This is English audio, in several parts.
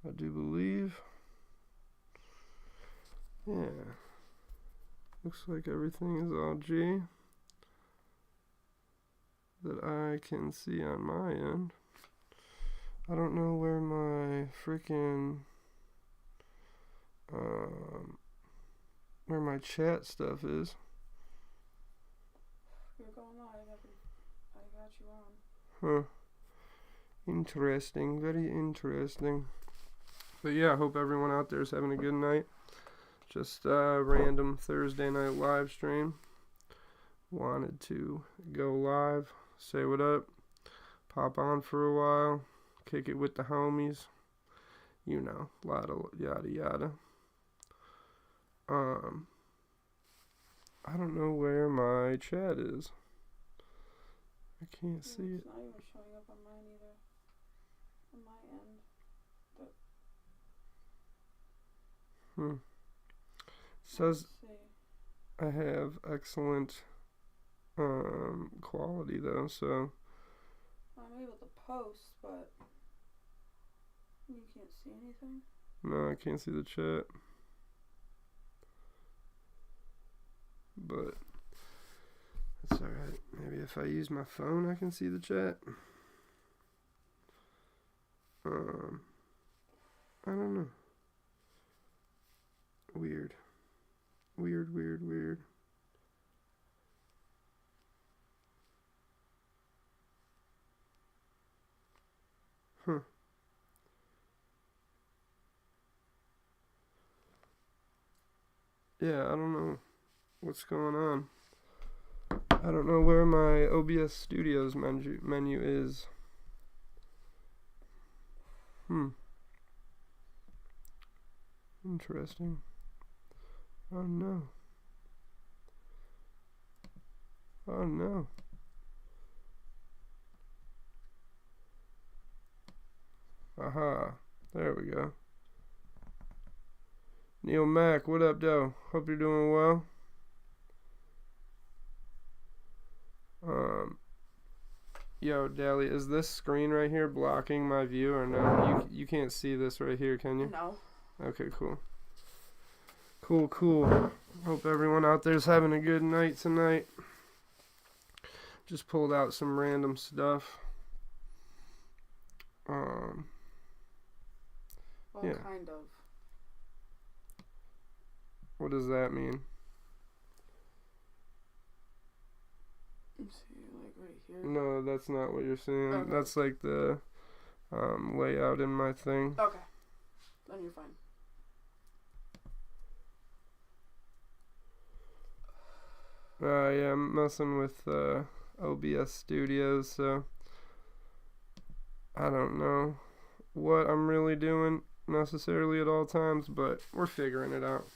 I do believe. Yeah. Looks like everything is all G that I can see on my end. I don't know where my freaking where my chat stuff is. You're going live. I got you on. Huh. Interesting. Very interesting. But yeah, I hope everyone out there is having a good night. Just a random Thursday night live stream. Wanted to go live, say what up, pop on for a while, kick it with the homies. You know, a lot of yada yada. I don't know where my chat is. I can't see it. It's not even showing up on mine either. On my end. But It says I have excellent quality though, so I'm able to post, but you can't see anything. no, I can't see the chat. But that's alright. Maybe if I use my phone I can see the chat. I don't know. Weird. Huh. Yeah, I don't know what's going on. I don't know where my OBS Studios menu is. Interesting. Oh no. Aha. There we go. Neil Mack, what up, though? Hope you're doing well. Yo, Dally, is this screen right here blocking my view or no? You can't see this right here, can you? No. Okay, cool. Cool. Hope everyone out there's having a good night tonight. Just pulled out some random stuff. Well, yeah. kind of. What does that mean? Let's see, like right here. No, that's not what you're seeing. Okay. That's like the layout in my thing. Okay. Then you're fine. Yeah, I'm messing with OBS Studios, so I don't know what I'm really doing necessarily at all times, but we're figuring it out.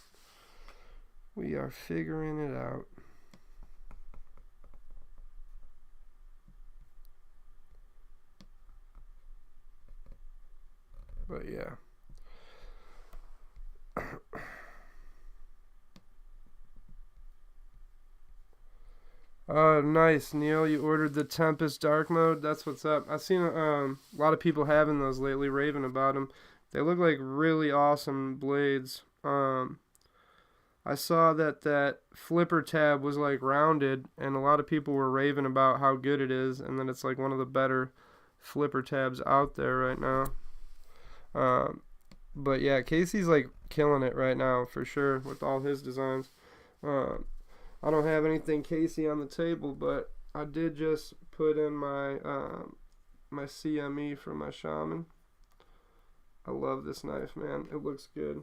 We are figuring it out. But yeah. Nice, Neil. You ordered the Tempest Dark Mode. That's what's up. I've seen a lot of people having those lately, raving about them. They look like really awesome blades. I saw that flipper tab was like rounded, and a lot of people were raving about how good it is, and that it's like one of the better flipper tabs out there right now. But yeah, Casey's like killing it right now for sure with all his designs. I don't have anything Casey on the table, but I did just put in my my CME for my Shaman. I love this knife, man. It looks good.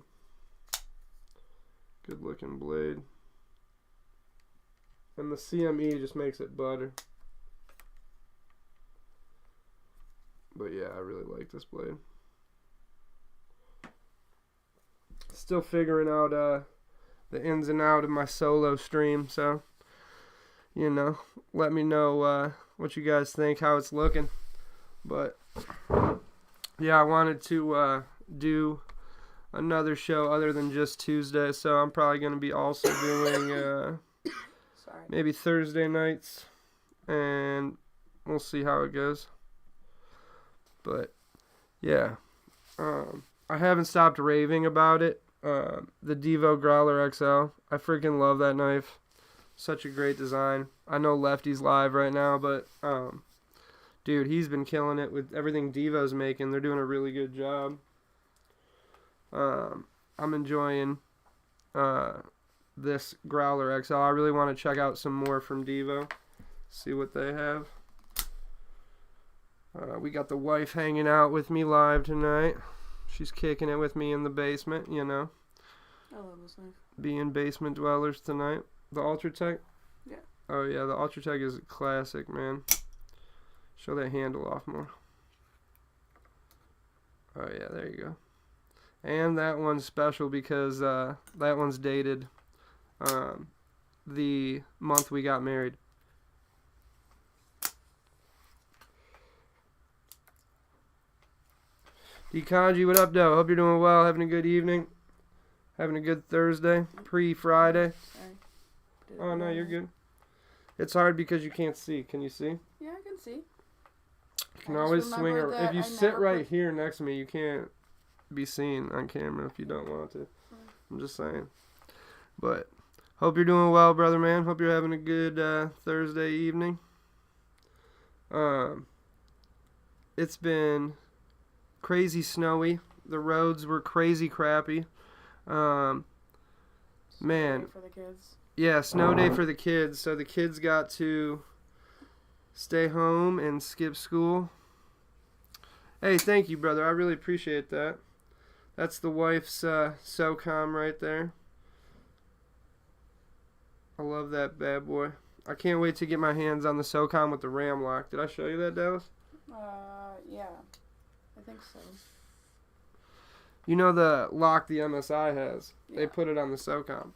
Good looking blade. And the CME just makes it butter. But yeah, I really like this blade. Still figuring out the ins and out of my solo stream, so you know, let me know what you guys think, how it's looking. But yeah, I wanted to do another show other than just Tuesday, so I'm probably going to be also doing maybe Thursday nights, and we'll see how it goes. But yeah, I haven't stopped raving about it. The Devo Growler XL. I freaking love that knife. Such a great design. I know Lefty's live right now, but dude, he's been killing it with everything Devo's making. They're doing a really good job. I'm enjoying this Growler XL. I really want to check out some more from Devo. See what they have. We got the wife hanging out with me live tonight. She's kicking it with me in the basement, you know. I love this knife. Being basement dwellers tonight. The Ultratech? Yeah. Oh yeah, the Ultratech is a classic, man. Show that handle off more. Oh yeah, there you go. And that one's special because that one's dated the month we got married. Dekanji, what up, though? Hope you're doing well, having a good evening, having a good Thursday, pre-Friday. Sorry. Oh, no, you're good. It's hard because you can't see. Can you see? Yeah, I can see. You can always swing around. If you sit right here next to me, you can't be seen on camera if you don't want to. I'm just saying. But hope you're doing well, brother man. Hope you're having a good Thursday evening. It's been crazy snowy. The roads were crazy crappy. Man. For the kids. Yeah, snow day for the kids. So the kids got to stay home and skip school. Hey, thank you, brother. I really appreciate that. That's the wife's SOCOM right there. I love that bad boy. I can't wait to get my hands on the SOCOM with the RAM lock. Did I show you that, Dallas? Yeah. I think so. You know the lock the MSI has? Yeah. They put it on the SOCOM.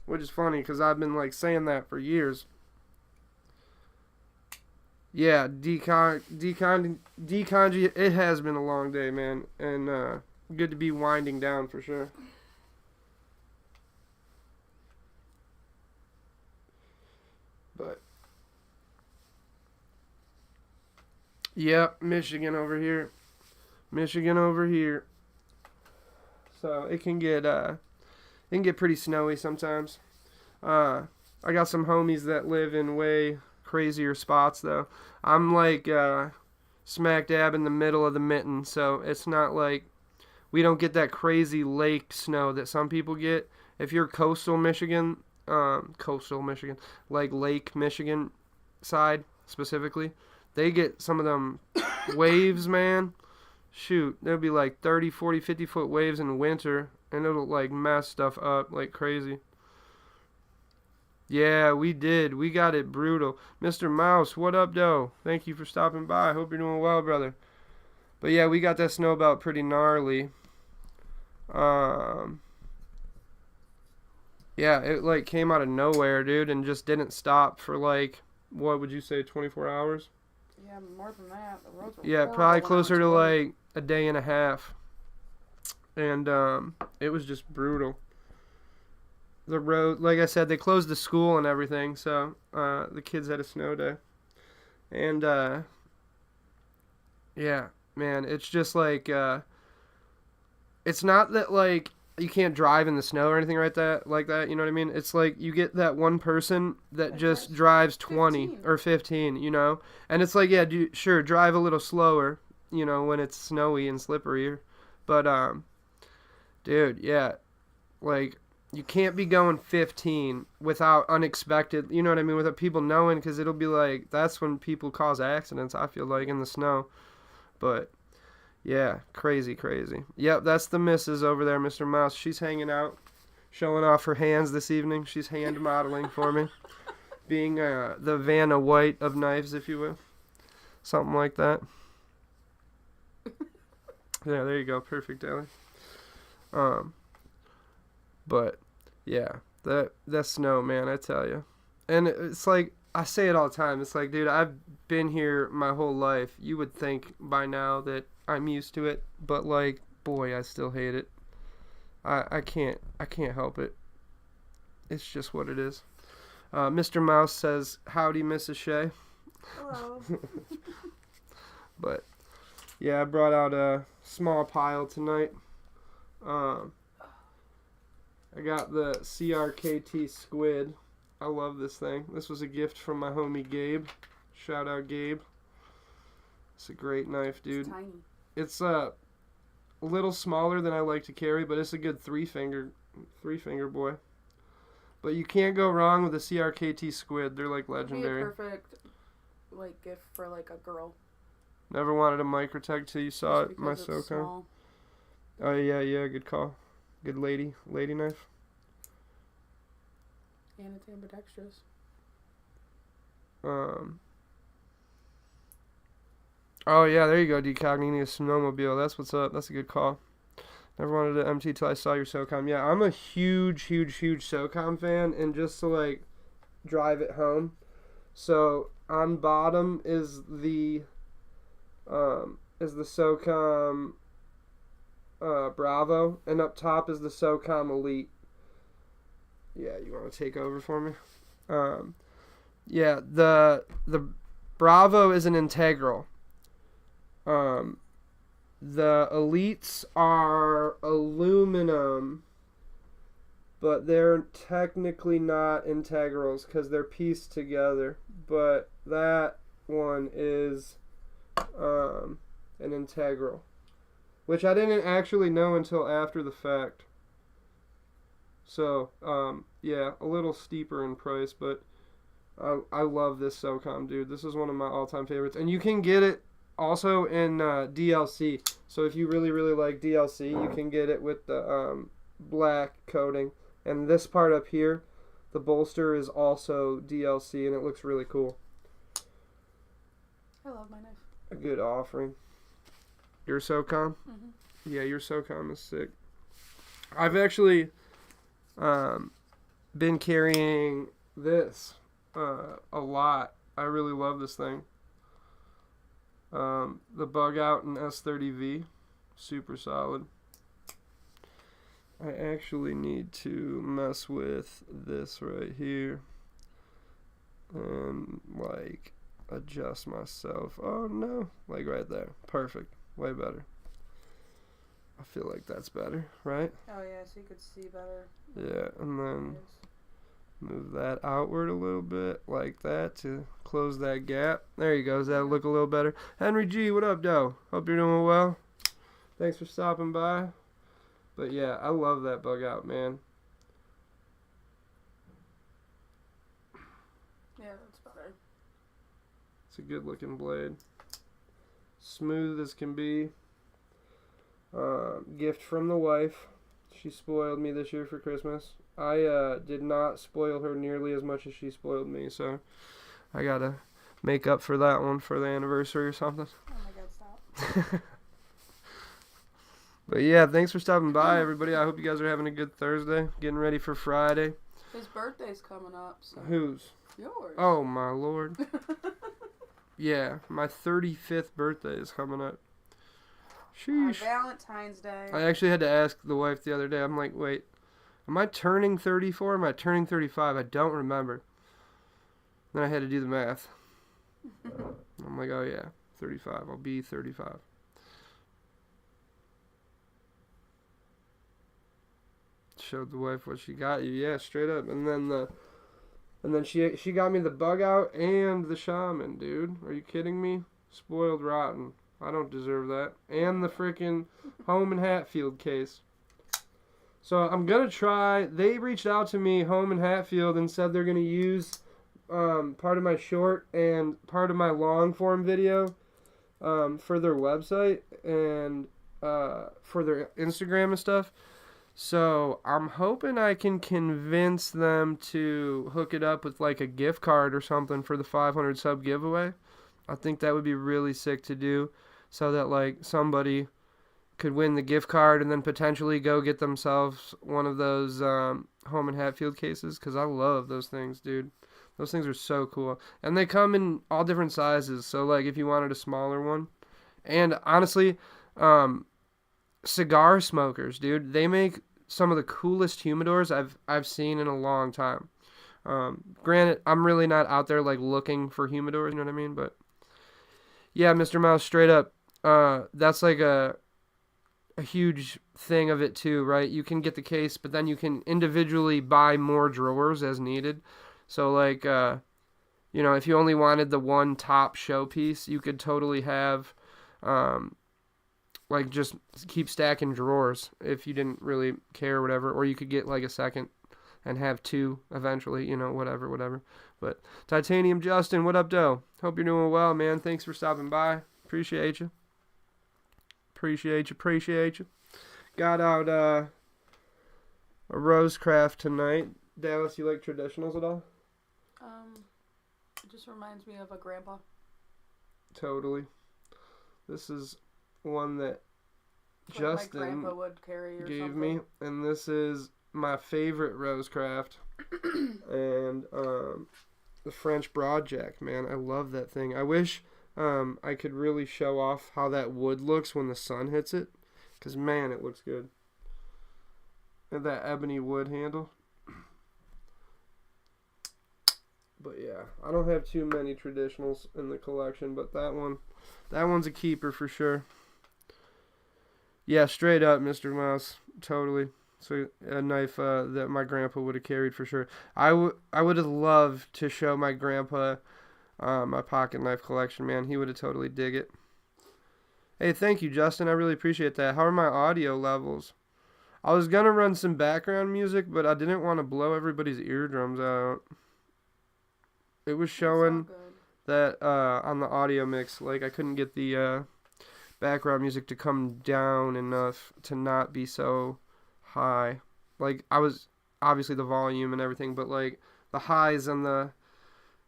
Which is funny because I've been like saying that for years. Yeah, Dekanji, it has been a long day, man. And good to be winding down for sure. But yep, Michigan over here. So it can get pretty snowy sometimes. I got some homies that live in way crazier spots though. I'm like smack dab in the middle of the mitten, so it's not like we don't get that crazy lake snow that some people get. If you're coastal Michigan, like Lake Michigan side specifically, they get some of them waves, man. Shoot, there'll be like 30, 40, 50 foot waves in winter, and it'll like mess stuff up like crazy. Yeah, we did. We got it brutal. Mr. Mouse, what up, though? Thank you for stopping by. Hope you're doing well, brother. But yeah, we got that snow belt pretty gnarly. Yeah, it like came out of nowhere, dude, and just didn't stop for like, what would you say, 24 hours? Yeah, more than that. The roads were Yeah, probably closer to like a day and a half. And it was just brutal. The road, like I said, they closed the school and everything, so the kids had a snow day. And yeah, man, it's just like it's not that like you can't drive in the snow or anything like that, you know what I mean? It's like you get that one person that just drives 20 or 15, you know? And it's like, yeah, sure, drive a little slower, you know, when it's snowy and slippery. But dude, yeah, like you can't be going 15 without unexpected, you know what I mean, without people knowing, because it'll be like, that's when people cause accidents, I feel like, in the snow. But yeah, crazy. Yep, that's the missus over there, Mr. Mouse. She's hanging out, showing off her hands this evening. She's hand modeling for me, being the Vanna White of knives, if you will. Something like that. Yeah, there you go. Perfect, Ellie. But yeah, that snow, man, I tell you. And it's like, I say it all the time. It's like, dude, I've been here my whole life. You would think by now that I'm used to it, but like, boy, I still hate it. I can't help it. It's just what it is. Mr. Mouse says, howdy, Mrs. Shea. Hello. But yeah, I brought out a small pile tonight. I got the CRKT Squid. I love this thing. This was a gift from my homie Gabe. Shout out Gabe. It's a great knife, dude. It's tiny. It's a little smaller than I like to carry, but it's a good three finger boy. But you can't go wrong with a CRKT Squid. They're like legendary. It'd be a perfect like gift for like a girl. Never wanted a Microtech till you saw Just it. My because it's SoCom. small. Oh yeah, good call. Good lady knife. And it's ambidextrous. Oh yeah, there you go, Decognito Snowmobile. That's what's up. That's a good call. Never wanted an MT till I saw your SOCOM. Yeah, I'm a huge SOCOM fan, and just to like drive it home. So on bottom is the SOCOM Bravo, and up top is the SOCOM Elite. Yeah, you want to take over for me? Yeah, the Bravo is an integral. The Elites are aluminum, but they're technically not integrals because they're pieced together. But that one is an integral, which I didn't actually know until after the fact. So, yeah, a little steeper in price, but I love this SOCOM, dude. This is one of my all-time favorites. And you can get it also in DLC. So if you really like DLC, you can get it with the black coating. And this part up here, the bolster, is also DLC, and it looks really cool. I love my knife. A good offering. Your SOCOM? Mm-hmm. Yeah, your SOCOM is sick. I've actually been carrying this a lot. I really love this thing. The Bug Out in S30V, super solid. I actually need to mess with this right here and like adjust myself. Oh no, like right there. Perfect. Way better. I feel like that's better, right? Oh yeah, so you could see better. Yeah, and then move that outward a little bit like that to close that gap. There you go. Does that look a little better? Henry G, what up, Doe? Hope you're doing well. Thanks for stopping by. But yeah, I love that Bug Out, man. Yeah, that's better. It's a good looking blade. Smooth as can be. Gift from the wife. She spoiled me this year for Christmas. I did not spoil her nearly as much as she spoiled me, so I gotta make up for that one for the anniversary or something. Oh my god, stop. But yeah, thanks for stopping by, everybody. I hope you guys are having a good Thursday, getting ready for Friday. His birthday's coming up, so. Whose? Yours. Oh my lord. Yeah, my 35th birthday is coming up. Sheesh. Valentine's Day. I actually had to ask the wife the other day. I'm like, wait, am I turning 34? Am I turning 35? I don't remember. Then I had to do the math. I'm like, oh yeah, 35. I'll be 35. Showed the wife what she got you. Yeah, straight up. And then she got me the Bug Out and the Shaman, dude. Are you kidding me? Spoiled rotten. I don't deserve that. And the freaking Home and Hatfield case. So I'm going to try. They reached out to me, Home and Hatfield, and said they're going to use part of my short and part of my long form video for their website and for their Instagram and stuff. So I'm hoping I can convince them to hook it up with like a gift card or something for the 500 sub giveaway. I think that would be really sick to do, so that like somebody could win the gift card and then potentially go get themselves one of those Home and Hatfield cases, because I love those things, dude. Those things are so cool. And they come in all different sizes, so like if you wanted a smaller one. And honestly, cigar smokers, dude, they make some of the coolest humidors I've seen in a long time. Granted, I'm really not out there like looking for humidors, you know what I mean? But yeah, Mr. Mouse, straight up, that's like a a huge thing of it too, right? You can get the case, but then you can individually buy more drawers as needed. So like, if you only wanted the one top showpiece, you could totally have, like, just keep stacking drawers if you didn't really care or whatever. Or you could get like a second and have two eventually, whatever. But Titanium Justin, what up, doe? Hope you're doing well, man. Thanks for stopping by. Appreciate you. Appreciate you. Got out a Rosecraft tonight. Dallas, you like traditionals at all? It just reminds me of a grandpa. Totally. This is one that Like Justin my grandpa would carry or gave something. me, and this is my favorite Rosecraft. And the French Broadjack, man, I love that thing. I wish I could really show off how that wood looks when the sun hits it, because man, it looks good. And that ebony wood handle. But yeah, I don't have too many traditionals in the collection, but that one's a keeper for sure. Yeah, straight up, Mr. Mouse, totally. So a knife that my grandpa would have carried for sure. I would have loved to show my grandpa my pocket knife collection, man. He would have totally dig it. Hey, thank you, Justin. I really appreciate that. How are my audio levels? I was going to run some background music, but I didn't want to blow everybody's eardrums out. It was showing that on the audio mix, like, I couldn't get the background music to come down enough to not be so high. Like, I was obviously the volume and everything, but like the highs and the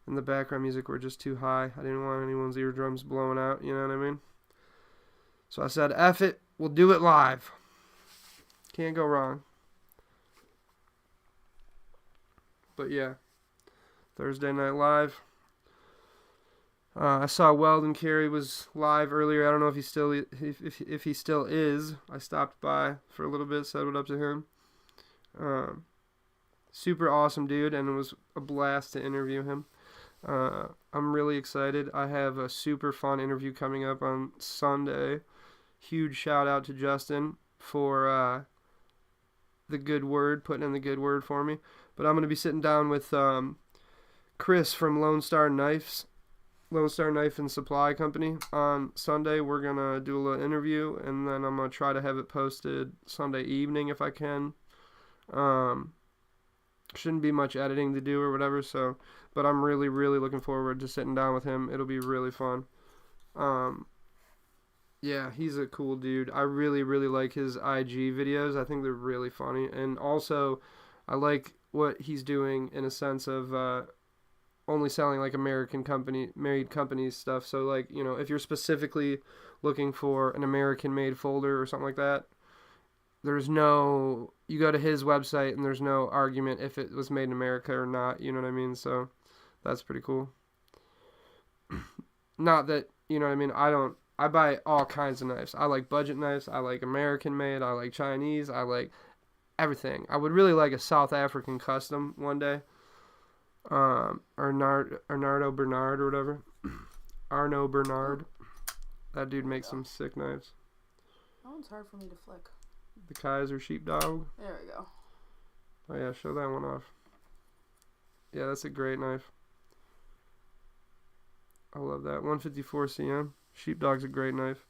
background music were just too high. I didn't want anyone's eardrums blowing out, you know what I mean? So I said, F it, we'll do it live. Can't go wrong. But yeah, Thursday Night Live. I saw Weldon Carey was live earlier. I don't know if he still is. I stopped by for a little bit, said what up to him. Super awesome dude, and it was a blast to interview him. I'm really excited. I have a super fun interview coming up on Sunday. Huge shout out to Justin for the good word, putting in the good word for me. But I'm going to be sitting down with Chris from Lone Star Knife and Supply Company on Sunday. We're going to do a little interview, and then I'm going to try to have it posted Sunday evening if I can. Shouldn't be much editing to do or whatever, but I'm really, really looking forward to sitting down with him. It'll be really fun. Yeah, he's a cool dude. I really, really like his IG videos. I think they're really funny. And also, I like what he's doing in a sense of only selling like made companies stuff. So like, if you're specifically looking for an American-made folder or something like that, you go to his website and there's no argument if it was made in America or not, you know what I mean? So that's pretty cool. Not that, you know what I mean, I buy all kinds of knives. I like budget knives, I like American made, I like Chinese, I like everything. I would really like a South African custom one day. Arnardo Bernard or whatever. Arno Bernard. That dude makes some sick knives. That one's hard for me to flick. The Kaiser Sheepdog. There we go. Oh yeah, show that one off. Yeah, that's a great knife. I love that. 154 CM. Sheepdog's a great knife.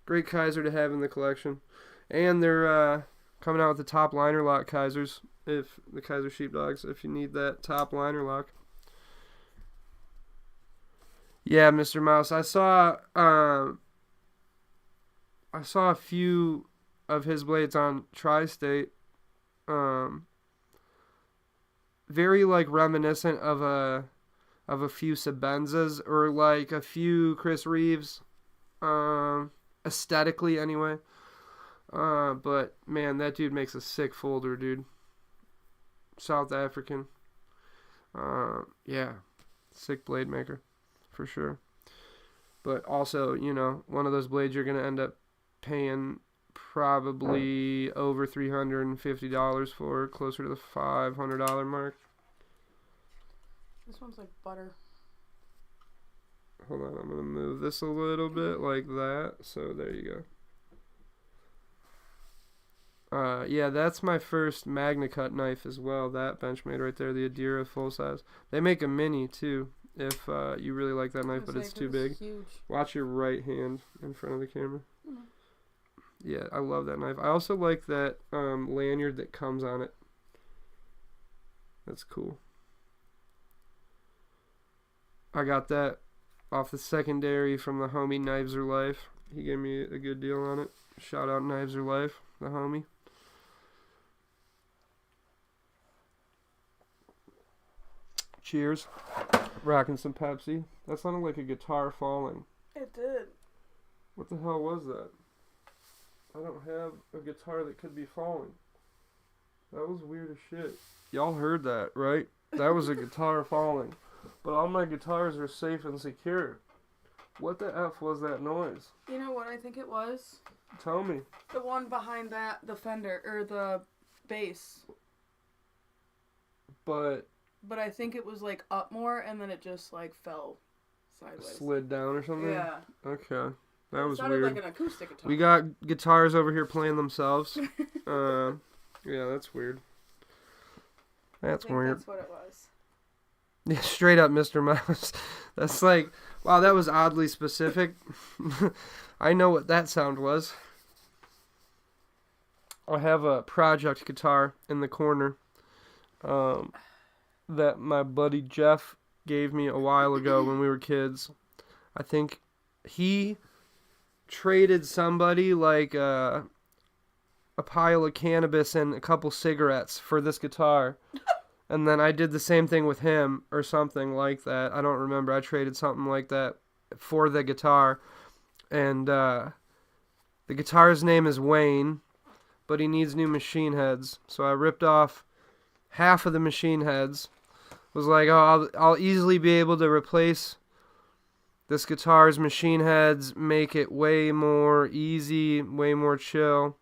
Great Kaiser to have in the collection. And they're coming out with the top liner lock Kaisers. If the Kaiser Sheepdogs, if you need that top liner lock. Yeah, Mr. Mouse. I saw a few of his blades on Tri-State. Very like reminiscent of a few Sabenzas or like a few Chris Reeves, aesthetically anyway. But man, that dude makes a sick folder, dude. South African. Yeah, sick blade maker for sure. But also, one of those blades you're gonna end up paying probably over $350 for, closer to the $500 mark. This one's like butter. Hold on, I'm gonna move this a little bit like that. So there you go. Yeah, that's my first Magna Cut knife as well. That Benchmade right there, the Adira full size. They make a mini too, if you really like that knife, but it's too big. Huge. Watch your right hand in front of the camera. Mm. Yeah, I love that knife. I also like that lanyard that comes on it. That's cool. I got that off the secondary from the homie Knives Are Life. He gave me a good deal on it. Shout out Knives Are Life, the homie. Cheers. Rocking some Pepsi. That sounded like a guitar falling. It did. What the hell was that? I don't have a guitar that could be falling. That was weird as shit. Y'all heard that, right? That was a guitar falling. But all my guitars are safe and secure. What the F was that noise? You know what I think it was? Tell me. The one behind that, the fender, or the bass. But I think it was like up more, and then it just like fell sideways. slid down or something? Yeah. Okay. That was sounded weird. like an acoustic guitar. We got guitars over here playing themselves. Yeah, that's weird. That's I think weird. That's what it was. Yeah, straight up Mr. Mouse. That's like, wow, that was oddly specific. I know what that sound was. I have a project guitar in the corner that my buddy Jeff gave me a while ago when we were kids. I think he traded somebody like a pile of cannabis and a couple cigarettes for this guitar. And then I did the same thing with him or something like that. I don't remember. I traded something like that for the guitar. And the guitar's name is Wayne, but he needs new machine heads. So I ripped off half of the machine heads. Was like, oh, I'll easily be able to replace this guitar's machine heads, make it way more easy, way more chill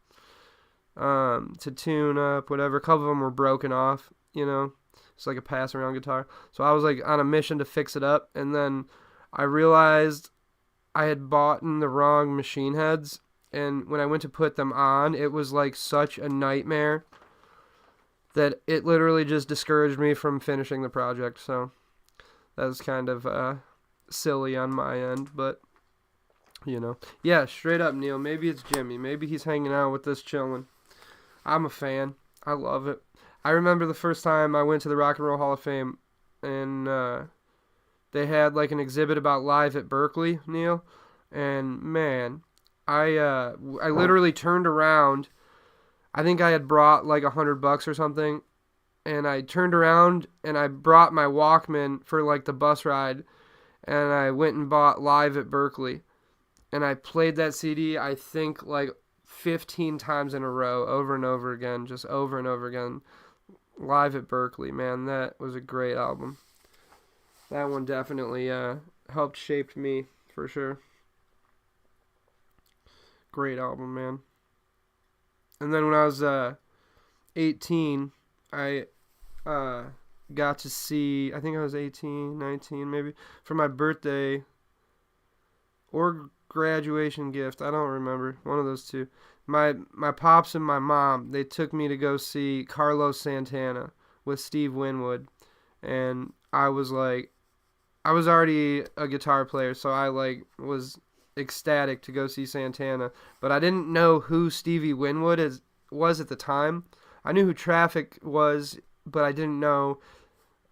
to tune up, whatever. A couple of them were broken off, you know. It's like a pass-around guitar. So I was like on a mission to fix it up, and then I realized I had bought the wrong machine heads, and when I went to put them on, it was like such a nightmare that it literally just discouraged me from finishing the project. So that was kind of silly on my end, but you know. Yeah, straight up, Neil. Maybe it's Jimmy. Maybe he's hanging out with us chilling. I'm a fan. I love it. I remember the first time I went to the Rock and Roll Hall of Fame, and they had like an exhibit about Live at Berkeley, Neil, and man, I literally turned around. I think I had brought like $100 or something, and I turned around and I brought my Walkman for like the bus ride, and I went and bought Live at Berkeley, and I played that CD I think like 15 times in a row, over and over again, just over and over again. Live at Berkeley, man, that was a great album. That one definitely helped shape me, for sure. Great album, man. And then when I was 18, I got to see, I think I was 18, 19 maybe, for my birthday or graduation gift, I don't remember, one of those two. My pops and my mom, they took me to go see Carlos Santana with Steve Winwood, and I was already a guitar player, so I like was ecstatic to go see Santana, but I didn't know who Stevie Winwood was at the time. I knew who Traffic was, but I didn't know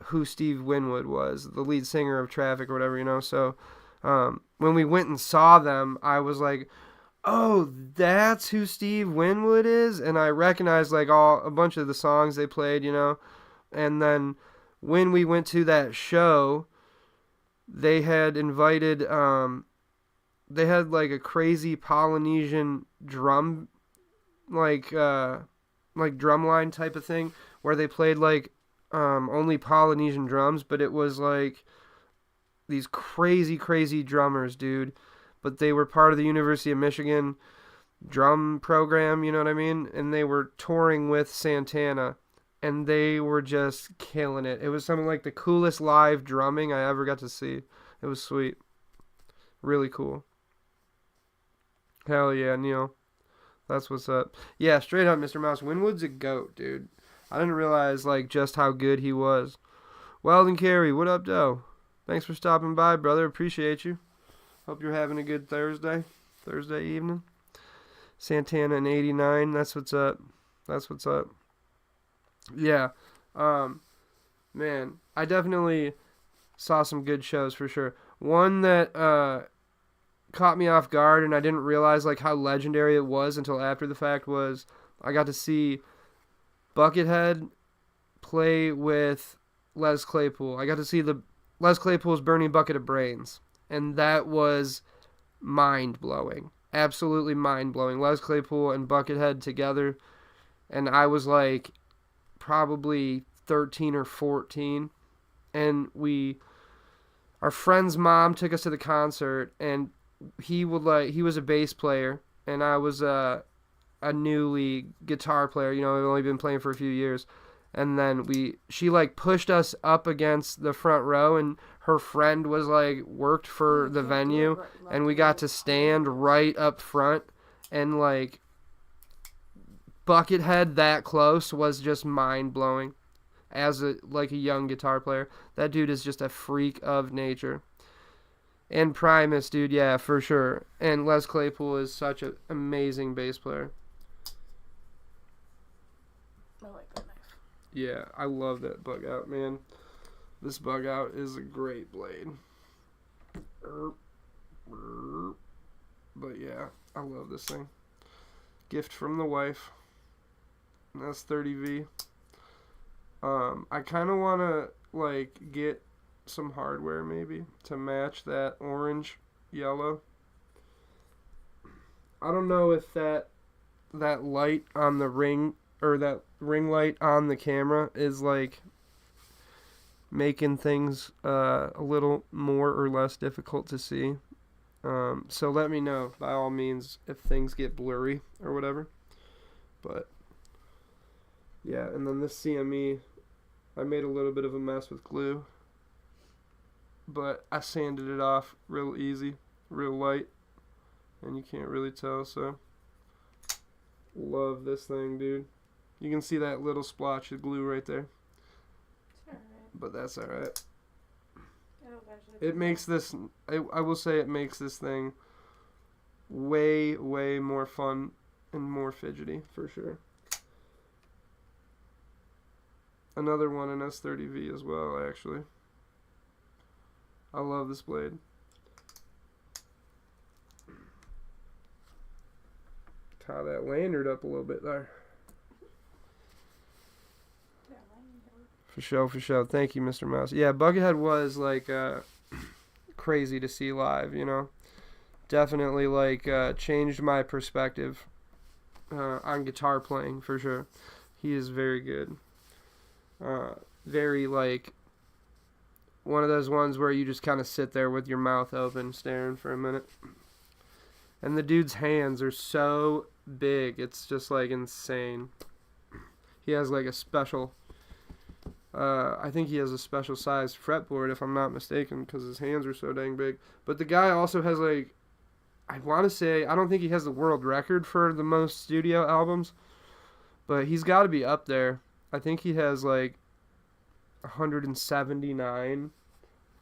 who Steve Winwood was, the lead singer of Traffic or whatever, you know. So when we went and saw them, I was like, oh, that's who Steve Winwood is? And I recognized like a bunch of the songs they played, you know. And then when we went to that show, they had invited, they had like a crazy Polynesian drum, like drumline type of thing, where they played like only Polynesian drums, but it was like these crazy drummers, dude. But they were part of the University of Michigan drum program, you know what I mean? And they were touring with Santana, and they were just killing it. It was something like the coolest live drumming I ever got to see. It was sweet. Really cool. Hell yeah, Neil. That's what's up. Yeah, straight up, Mr. Mouse. Winwood's a goat, dude. I didn't realize like just how good he was. Weldon Carey, what up, Doe? Thanks for stopping by, brother. Appreciate you. Hope you're having a good Thursday evening. Santana in 89. That's what's up. That's what's up. Yeah. Man, I definitely saw some good shows for sure. One that caught me off guard and I didn't realize like how legendary it was until after the fact was I got to see Buckethead play with Les Claypool. I got to see the Les Claypool's Burning Bucket of Brains, and that was mind-blowing. Absolutely mind-blowing. Les Claypool and Buckethead together, and I was like probably 13 or 14, and our friend's mom took us to the concert, and he was a bass player, and I was a newly guitar player. You know, I've only been playing for a few years. And then she like pushed us up against the front row, and her friend was like worked for the venue, and we got to stand right up front, and like Buckethead that close was just mind blowing. As a young guitar player, that dude is just a freak of nature. And Primus, dude, yeah, for sure. And Les Claypool is such an amazing bass player. I like that knife. Yeah, I love that bug out, man. This bug out is a great blade. But yeah, I love this thing. Gift from the wife. And that's 30V. I kind of want to like get some hardware maybe to match that orange yellow. I don't know if that light on the ring or that ring light on the camera is like making things a little more or less difficult to see. So let me know by all means if things get blurry or whatever. But yeah, and then this CME, I made a little bit of a mess with glue, but I sanded it off real easy, real light, and you can't really tell. So love this thing, dude. You can see that little splotch of glue right there. It's alright. But that's alright. It'll eventually It makes this, I will say it makes this thing way, way more fun and more fidgety, for sure. Another one in S30V as well, actually. I love this blade. Tie that lanyard up a little bit there. For sure. Thank you, Mr. Mouse. Yeah, Buckethead was like crazy to see live, you know. Definitely like changed my perspective on guitar playing, for sure. He is very good. Very like one of those ones where you just kind of sit there with your mouth open staring for a minute. And the dude's hands are so big, it's just like insane. He has like a special I think he has a special size fretboard if I'm not mistaken, because his hands are so dang big. But the guy also has like, I want to say, I don't think he has the world record for the most studio albums, but he's got to be up there. I think he has like 179,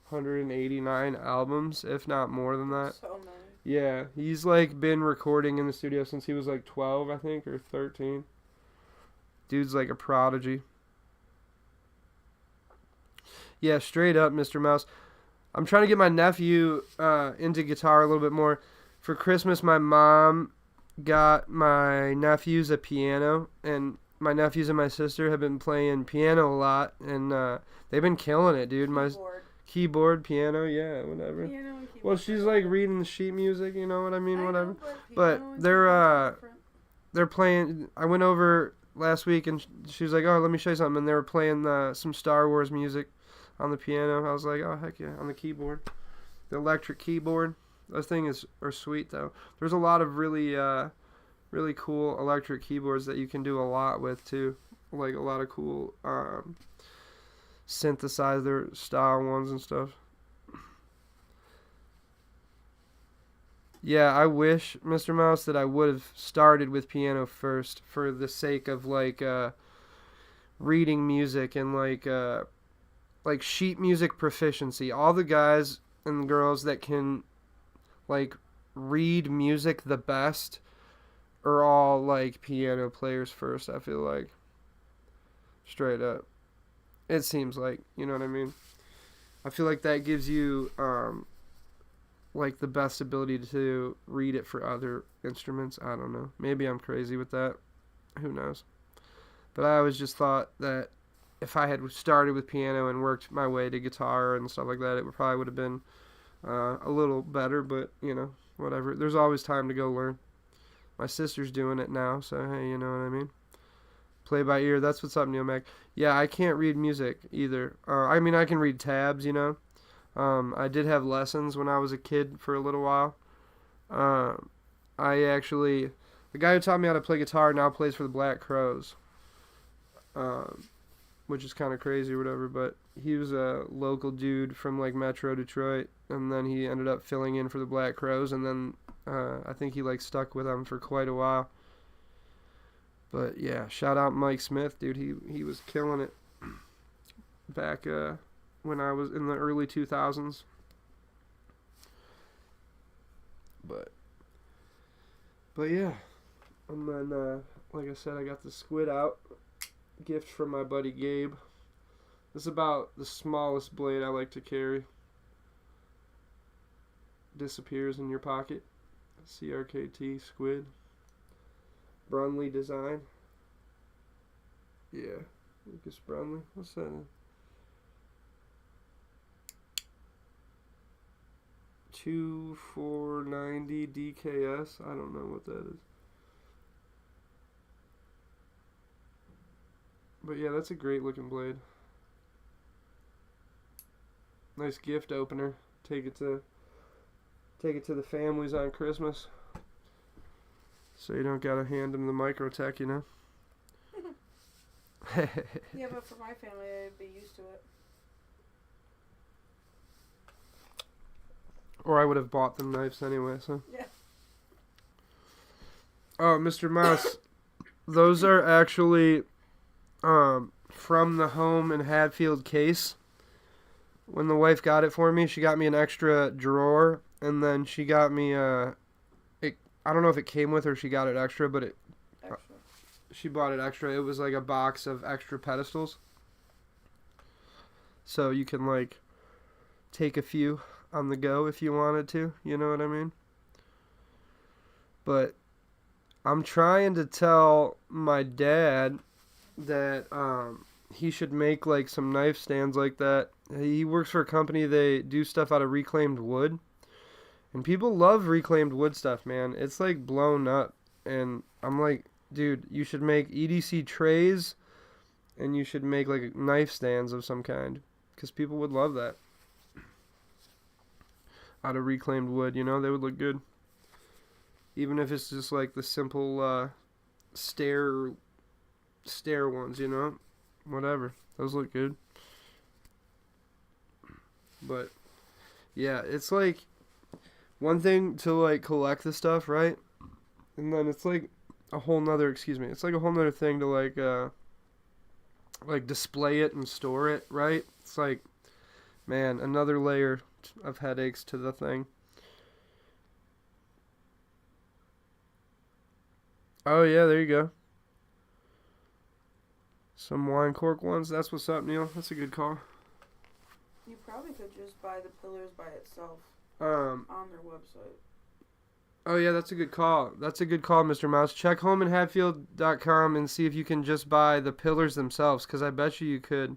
189 albums, if not more than that. So many. Yeah, he's like been recording in the studio since he was like 12, I think, or 13. Dude's like a prodigy. Yeah, straight up, Mr. Mouse. I'm trying to get my nephew into guitar a little bit more. For Christmas, my mom got my nephews a piano, and my nephews and my sister have been playing piano a lot, and they've been killing it, dude. My keyboard, piano, yeah, whatever. Piano and keyboard. Well, she's like reading the sheet music, you know what I mean, I whatever. know, But piano and they're keyboard are different. they're playing. I went over last week, and she was like, "Oh, let me show you something." And they were playing some Star Wars music on the piano. I was like, "Oh, heck yeah!" On the keyboard, the electric keyboard. Those things are sweet though. There's a lot of really really cool electric keyboards that you can do a lot with too. Like a lot of cool synthesizer style ones and stuff. Yeah, I wish, Mr. Mouse, that I would have started with piano first for the sake of reading music and like sheet music proficiency. All the guys and girls that can like read music the best are all like piano players first, I feel like. Straight up. It seems like, you know what I mean? I feel like that gives you like the best ability to read it for other instruments. I don't know. Maybe I'm crazy with that. Who knows? But I always just thought that if I had started with piano and worked my way to guitar and stuff like that, it probably would have been a little better. But you know, whatever. There's always time to go learn. My sister's doing it now, so hey, you know what I mean. Play by ear. That's what's up, Neil Mac. Yeah, I can't read music either. I mean, I can read tabs, you know. I did have lessons when I was a kid for a little while. I actually, the guy who taught me how to play guitar now plays for the Black Crowes, which is kind of crazy or whatever. But he was a local dude from like Metro Detroit, and then he ended up filling in for the Black Crowes, and then I think he like stuck with them for quite a while. But yeah, shout out Mike Smith, dude. He was killing it back when I was in the early 2000s. But yeah, and then like I said, I got the squid out gift from my buddy Gabe. This is about the smallest blade I like to carry. Disappears in your pocket. CRKT squid. Brunley design. Yeah, Lucas Brunley. What's that? 2490 DKS. I don't know what that is. But yeah, that's a great looking blade. Nice gift opener. Take it to the families on Christmas. So you don't gotta hand them the Microtech, you know? Yeah, but for my family, I'd be used to it. Or I would have bought them knives anyway, so. Yeah. Oh, Mr. Mouse, those are actually from the home in Hadfield case. When the wife got it for me, she got me an extra drawer, and then she got me I don't know if it came with her, she got it extra, but she bought it extra. It was like a box of extra pedestals. So you can like take a few on the go if you wanted to, you know what I mean? But I'm trying to tell my dad that he should make like some knife stands like that. He works for a company, they do stuff out of reclaimed wood. And people love reclaimed wood stuff, man. It's like blown up. And I'm like, dude, you should make EDC trays and you should make like knife stands of some kind. Because people would love that. Out of reclaimed wood, you know, they would look good. Even if it's just like the simple stair ones, you know. Whatever. Those look good. But yeah, it's like one thing to like collect the stuff, right? And then it's like a whole nother, it's like a whole nother thing to like display it and store it, right? It's like, man, another layer of headaches to the thing. Oh yeah, there you go. Some wine cork ones. That's what's up, Neil. That's a good call. You probably could just buy the pillars by itself On their website. Oh yeah, that's a good call. That's a good call, Mr. Mouse. Check homeinhatfield.com and see if you can just buy the pillars themselves, because I bet you could.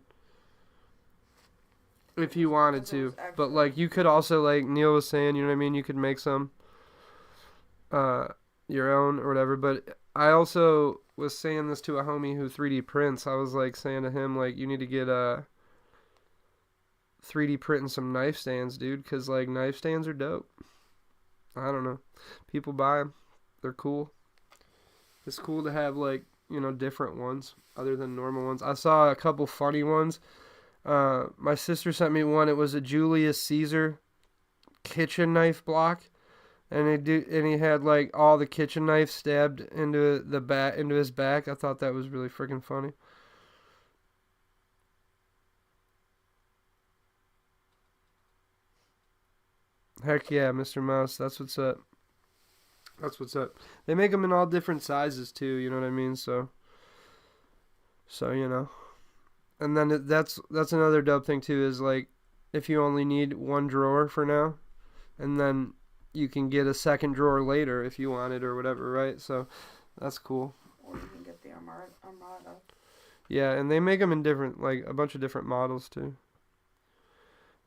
If you wanted to. But like you could also, like Neil was saying, you know what I mean, you could make some your own or whatever. But I also was saying this to a homie who 3D prints. I was like saying to him, like, you need to get 3D printing some knife stands, dude, because like knife stands are dope. I don't know. People buy them. They're cool. It's cool to have like, you know, different ones other than normal ones. I saw a couple funny ones. My sister sent me one. It was a Julius Caesar kitchen knife block, and he had like all the kitchen knives stabbed into the back into his back. I thought that was really freaking funny. Heck yeah, Mr. Mouse, that's what's up. That's what's up. They make them in all different sizes too. You know what I mean? So you know. And then that's another dope thing too is like if you only need one drawer for now, and then you can get a second drawer later if you want it or whatever, right? So that's cool. Or you can get the Armada. Yeah, and they make them in different, like a bunch of different models too.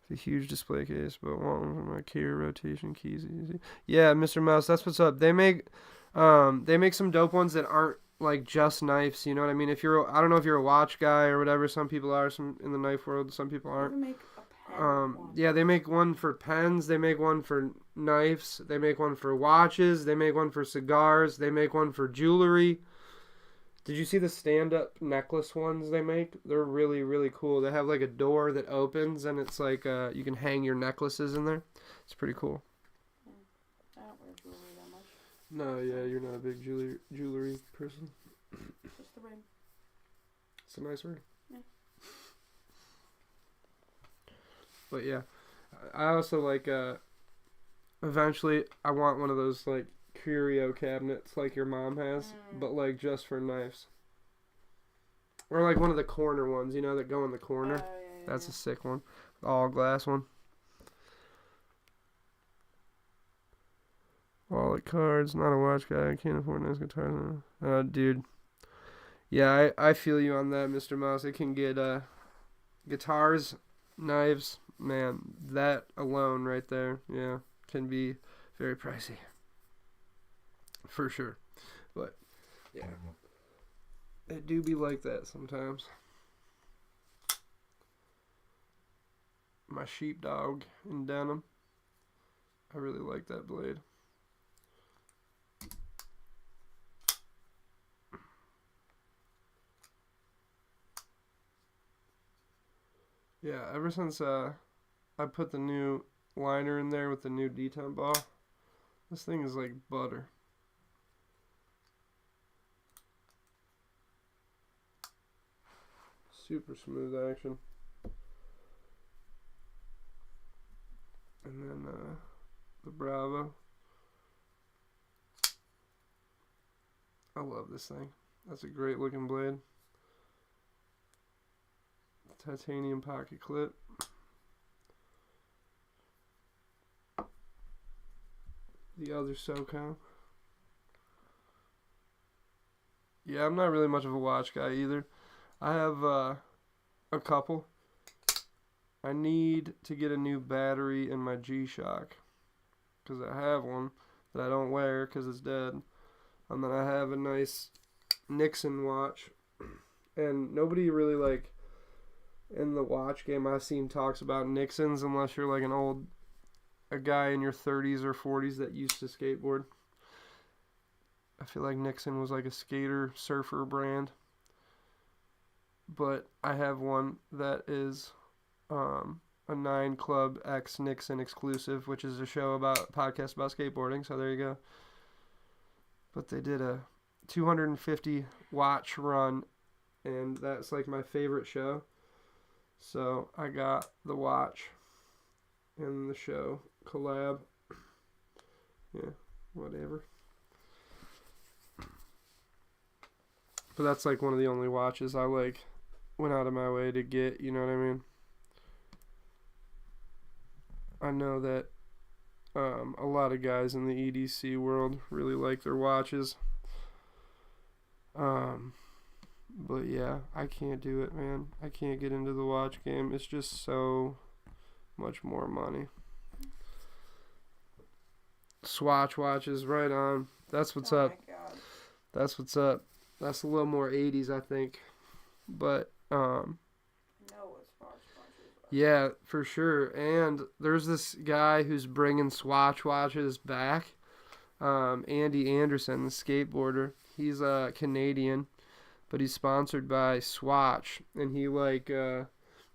It's a huge display case, but one from my Kia rotation keys easy. Yeah, Mr. Mouse, that's what's up. They make some dope ones that aren't like just knives. You know what I mean? I don't know if you're a watch guy or whatever. Some people are. Some in the knife world, some people aren't. They make a pen one. Yeah, they make one for pens. They make one for knives. They make one for watches. They make one for cigars. They make one for jewelry. Did you see the stand-up necklace ones they make? They're really, really cool. They have like a door that opens and it's like you can hang your necklaces in there. It's pretty cool. I don't wear jewelry that much. No, yeah, you're not a big jewelry person. Just the ring. It's a nice ring. Yeah. But yeah, I also like eventually I want one of those like curio cabinets like your mom has, but like just for knives. Or like one of the corner ones, you know, that go in the corner. Yeah, That's a sick one. All glass one. Wallet cards, not a watch guy. I can't afford nice guitars. Dude. Yeah, I feel you on that, Mr. Mouse. It can get guitars, knives, man, that alone right there, yeah, can be very pricey. For sure. But yeah. It do be like that sometimes. My sheepdog in denim. I really like that blade. Yeah, ever since I put the new liner in there with the new detent ball, this thing is like butter. Super smooth action. And then the Bravo. I love this thing. That's a great looking blade. Titanium pocket clip. The other SoCom. Yeah, I'm not really much of a watch guy either. I have a couple. I need to get a new battery in my G-Shock because I have one that I don't wear because it's dead. And then I have a nice Nixon watch. And nobody really, like, in the watch game I've seen talks about Nixons unless you're like a guy in your 30s or 40s that used to skateboard. I feel like Nixon was like a skater, surfer brand. But I have one that is a 9 Club X Nixon exclusive, which is a podcast about skateboarding, so there you go. But they did a 250 watch run, and that's like my favorite show. So I got the watch and the show collab. Yeah, whatever. But that's like one of the only watches I like went out of my way to get, you know what I mean? I know that a lot of guys in the EDC world really like their watches. But yeah, I can't do it, man. I can't get into the watch game. It's just so much more money. Swatch watches, right on. That's what's up. My God. That's what's up. That's a little more 80s, I think. But No, it's watches. yeah, for sure. And there's this guy who's bringing Swatch watches back. Andy Anderson, the skateboarder. He's a Canadian, but he's sponsored by Swatch, and he like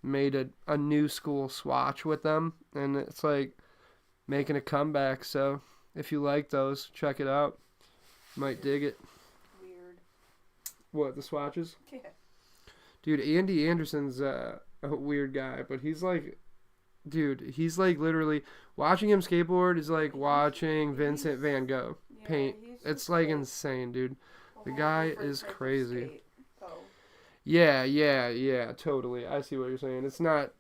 made a new school Swatch with them, and it's like making a comeback. So If you like those, check it out. Might dig it. Weird. What, the swatches? Yeah. Dude, Andy Anderson's a weird guy, but he's like, dude, he's like literally watching him skateboard is like watching Vincent Van Gogh paint. It's like insane, dude. The guy is crazy. Yeah, totally. I see what you're saying. It's not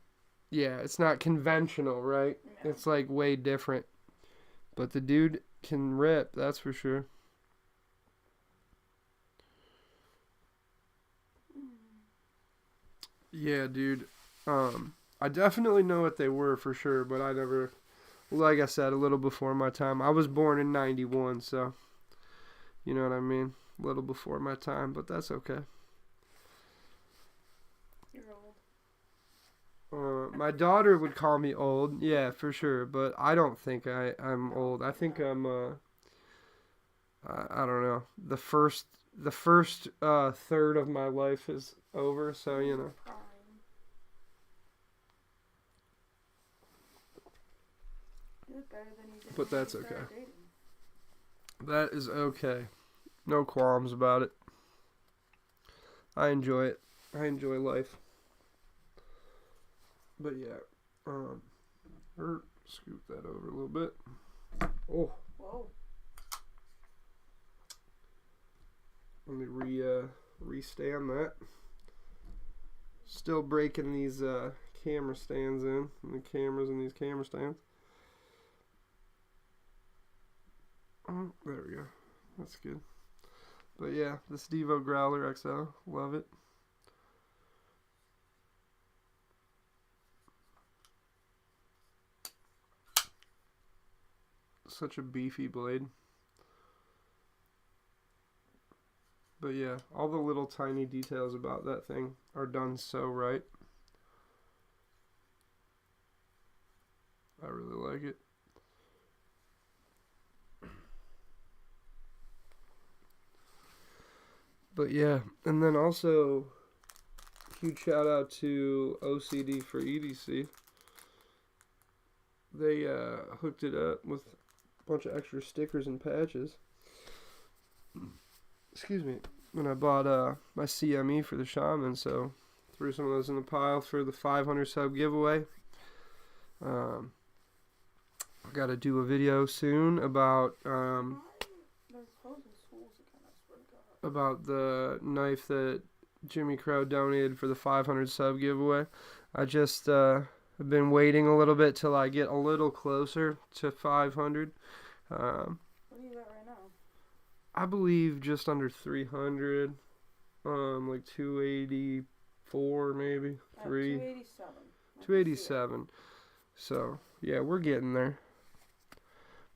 conventional, right? No. It's like way different. But the dude can rip, that's for sure. Yeah, dude. I definitely know what they were for sure, but I never, like I said, a little before my time. I was born in 91, so, you know what I mean? A little before my time, but that's okay. You're old. My daughter would call me old, yeah, for sure, but I don't think I'm old. I think I'm, I don't know. The first third of my life is over, so, you know. Prime. You look better than you did But when that's you started okay. dating. That is okay. No qualms about it. I enjoy it. I enjoy life. But yeah, scoop that over a little bit. Oh, Whoa. let me restand that. Still breaking these camera stands in, and the cameras in these camera stands. Oh, there we go. That's good. But yeah, this Devo Growler XL, love it. Such a beefy blade. But yeah, all the little tiny details about that thing are done so right. I really like it. But yeah, and then also, huge shout out to OCD for EDC. They hooked it up with a bunch of extra stickers and patches. Excuse me. When I bought my CME for the Shaman, so threw some of those in the pile for the 500 sub giveaway. I got to do a video soon about They're closing schools again, I swear to God. about the knife that Jimmy Crow donated for the 500 sub giveaway. I just have been waiting a little bit till I get a little closer to 500. What are you at right now? I believe just under 300, like 284 maybe, 287. 287. So yeah, we're getting there.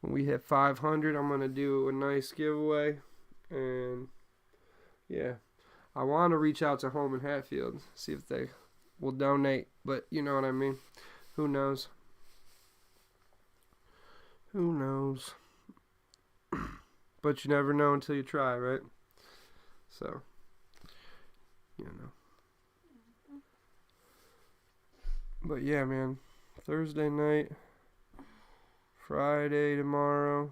When we hit 500, I'm gonna do a nice giveaway, and yeah, I want to reach out to Home in Hatfield, see if they will donate, but you know what I mean. Who knows? Who knows? But you never know until you try, right? So, you know. But yeah, man. Thursday night, Friday tomorrow,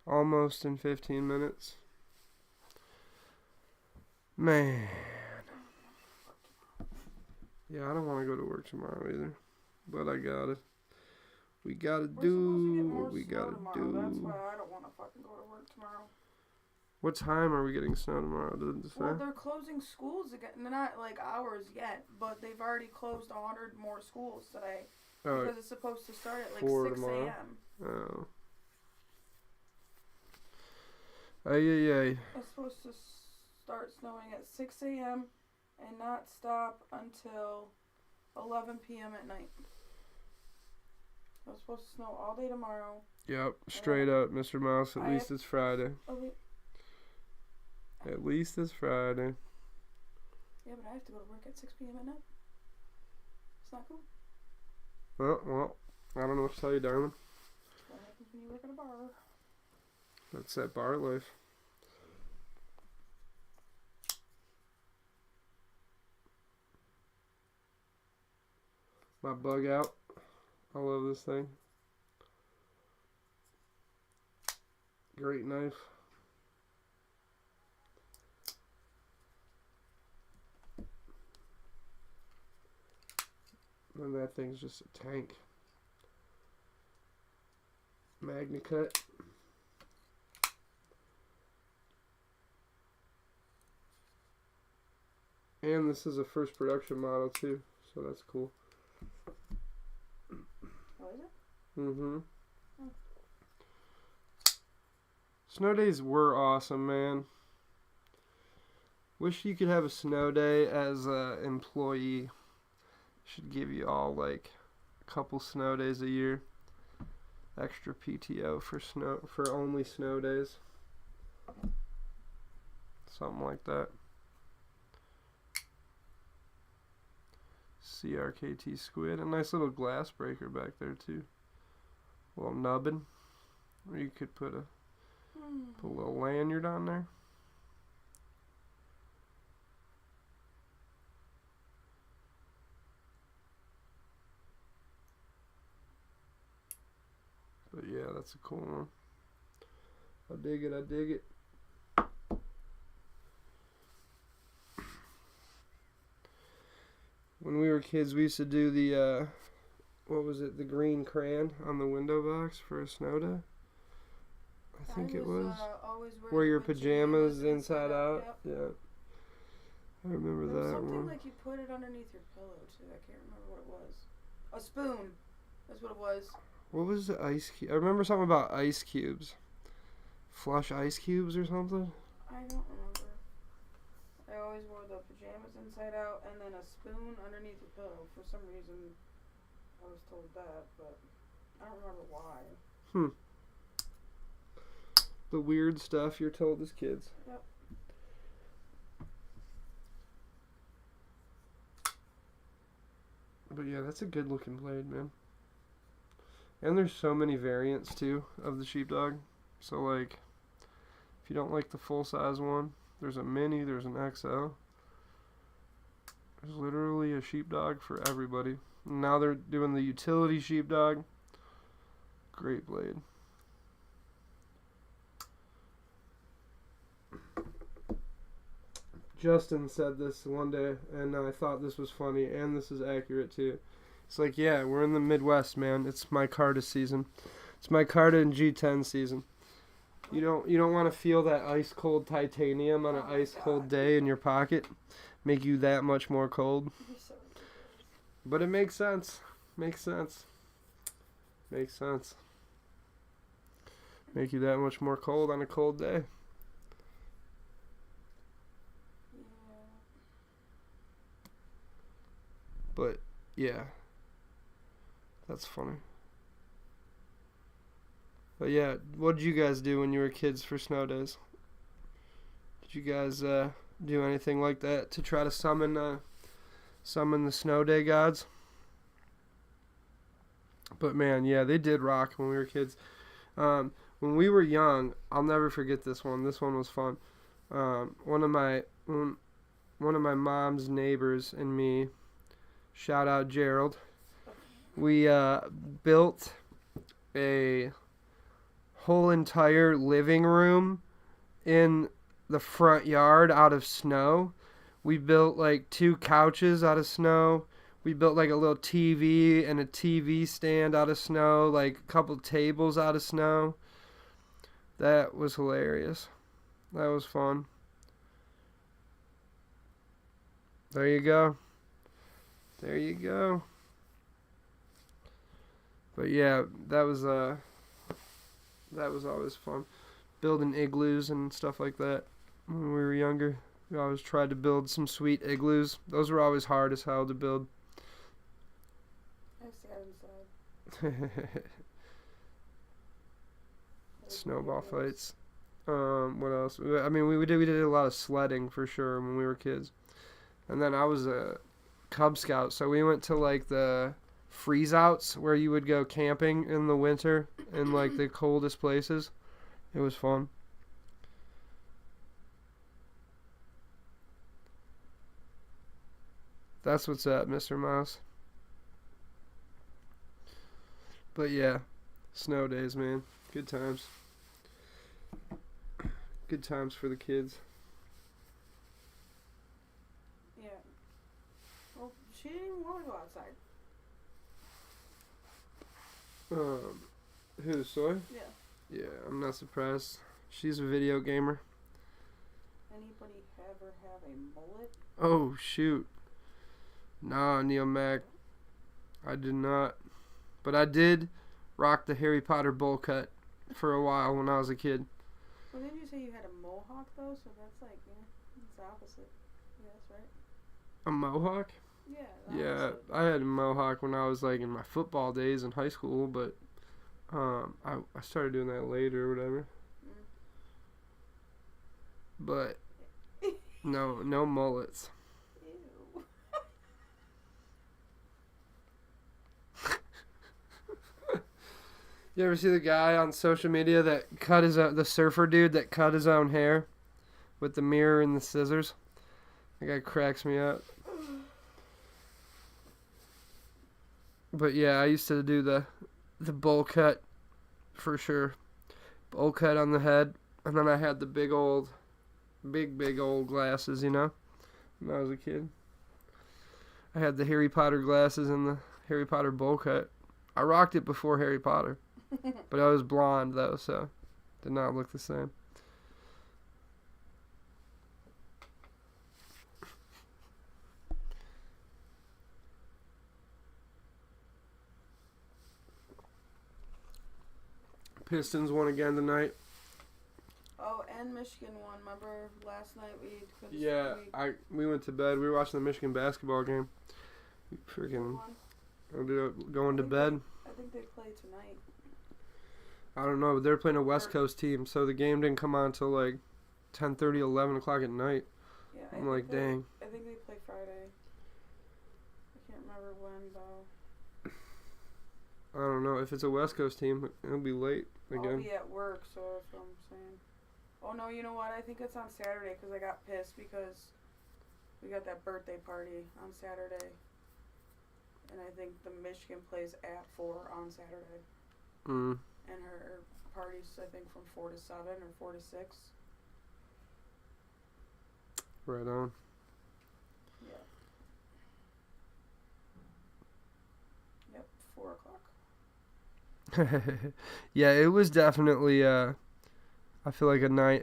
almost in 15 minutes. Man. Yeah, I don't want to go to work tomorrow either, but I got it. We gotta do what we gotta do. That's why I don't want to fucking go to work tomorrow. What time are we getting snow tomorrow? Did it say? Well, they're closing schools again. They're not like hours yet, but they've already closed 100 more schools today. Oh, Because it's supposed to start at like 4 6 tomorrow? a.m. oh. Ay. It's supposed to start snowing at 6 a.m. and not stop until 11 p.m. at night. It's supposed to snow all day tomorrow. Yep, straight up, Mr. Mouse. At least it's Friday. Oh, wait. At least it's Friday. Yeah, but I have to go to work at 6 p.m. at night. It's not cool. Well, I don't know what to tell you, darling. What happens when you work at a bar? That's that bar life. My bug out. I love this thing. Great knife. And that thing's just a tank. MagnaCut. And this is a first production model too, so that's cool. Oh, is it? Mm-hmm. Oh. Snow days were awesome, man. Wish you could have a snow day as a employee. Should give you all like a couple snow days a year. Extra PTO for only snow days. Something like that. CRKT squid. A nice little glass breaker back there too. A little nubbin. Or you could put a little lanyard on there. But yeah, that's a cool one. I dig it, I dig it. When we were kids, we used to do the, what was it, the green crayon on the window box for a snow day? I think it was. Wear your pajamas inside out. Yep. Yeah. I remember There was that something one. like you put it underneath your pillow too. I can't remember what it was. A spoon. That's what it was. What was the ice cube? I remember something about ice cubes. Flush ice cubes or something? I don't remember. I always wore the pajamas inside out and then a spoon underneath the pillow. For some reason, I was told that, but I don't remember why. The weird stuff you're told as kids. Yep. But yeah, that's a good looking blade, man. And there's so many variants too of the sheepdog. So like, if you don't like the full size one, there's a mini, there's an XL. There's literally a sheepdog for everybody. Now they're doing the utility sheepdog. Great blade. Justin said this one day, and I thought this was funny, and this is accurate too. It's like, yeah, we're in the Midwest, man. It's micarta season. It's micarta and G10 season. You don't want to feel that ice cold titanium on an ice cold day in your pocket, make you that much more cold. But it makes sense. Makes sense. Makes sense. Make you that much more cold on a cold day. But yeah, that's funny. But yeah, what did you guys do when you were kids for snow days? Did you guys do anything like that to try to summon the snow day gods? But man, yeah, they did rock when we were kids. When we were young, I'll never forget this one. This one was fun. One of my mom's neighbors and me, shout out Gerald, we built a whole entire living room in the front yard out of snow. We built like 2 couches out of snow. We built like a little TV and a TV stand out of snow, like a couple tables out of snow. That was hilarious. That was fun. There you go. There you go. But yeah, that was always fun. Building igloos and stuff like that when we were younger. We always tried to build some sweet igloos. Those were always hard as hell to build. I sat inside. Snowball fights. What else? I mean, we did a lot of sledding for sure when we were kids. And then I was a Cub Scout, so we went to like the freeze outs where you would go camping in the winter in like the coldest places. It was fun. That's what's up, Mr. Mouse. But yeah, snow days, man. Good times. Good times for the kids. Yeah. Well, she didn't even want to go outside. Who, Soy? Yeah. Yeah, I'm not surprised. She's a video gamer. Anybody ever have a mullet? Oh, shoot. Nah, Neil Mac. I did not. But I did rock the Harry Potter bowl cut for a while when I was a kid. Well, didn't you say you had a mohawk, though? So that's like, it's the opposite. Yeah, that's right. A mohawk? Yeah. Yeah, I had a mohawk when I was like in my football days in high school, but I started doing that later or whatever. But no mullets. Ew. You ever see the guy on social media that cut the surfer dude that cut his own hair with the mirror and the scissors? That guy cracks me up. But yeah, I used to do the bowl cut for sure. Bowl cut on the head, and then I had the big old glasses, you know, when I was a kid. I had the Harry Potter glasses and the Harry Potter bowl cut. I rocked it before Harry Potter, but I was blonde though, so did not look the same. Pistons won again tonight. Oh, and Michigan won. Remember last night we couldn't. Yeah, we went to bed. We were watching the Michigan basketball game. Freaking going to bed. I think they play tonight. I don't know, but they're playing a West Coast team, so the game didn't come on until like 10:30, 11 o'clock at night. Yeah, I'm like, dang. I think they play Friday. I can't remember when though. I don't know. If it's a West Coast team, it'll be late again. I'll be at work, so that's what I'm saying. Oh no, you know what? I think it's on Saturday because I got pissed because we got that birthday party on Saturday. And I think the Michigan plays at 4 on Saturday. Mm. And her party's, I think, from 4 to 7 or 4 to 6. Right on. Yeah. Yep, 4 o'clock. Yeah, it was definitely, I feel like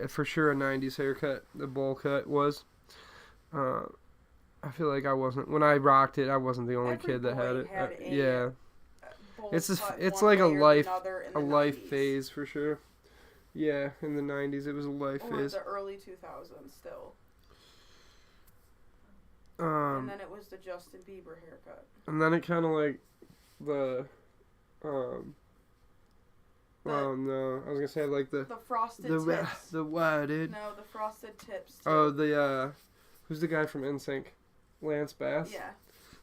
for sure a 90s haircut, the bowl cut was. I feel like when I rocked it, I wasn't the only kid that had it. Yeah. It's like a life phase for sure. Yeah, in the 90s it was a life phase. The early 2000s still. And then it was the Justin Bieber haircut. And then it kind of like oh no, I was gonna say like the frosted tips. The what, dude? No, the frosted tips. Too. Oh, who's the guy from NSYNC? Lance Bass. Yeah.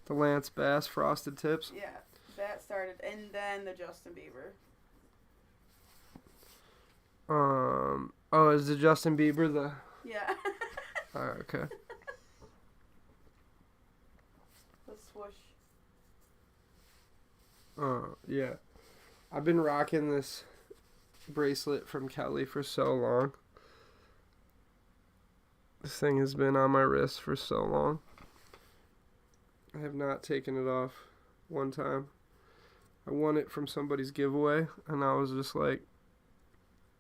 The Lance Bass frosted tips. Yeah, that started, and then the Justin Bieber. Oh, is the Justin Bieber the? Yeah. Oh, okay. The swoosh. Yeah. I've been rocking this bracelet from Kelly for so long. This thing has been on my wrist for so long. I have not taken it off one time. I won it from somebody's giveaway, and I was just like,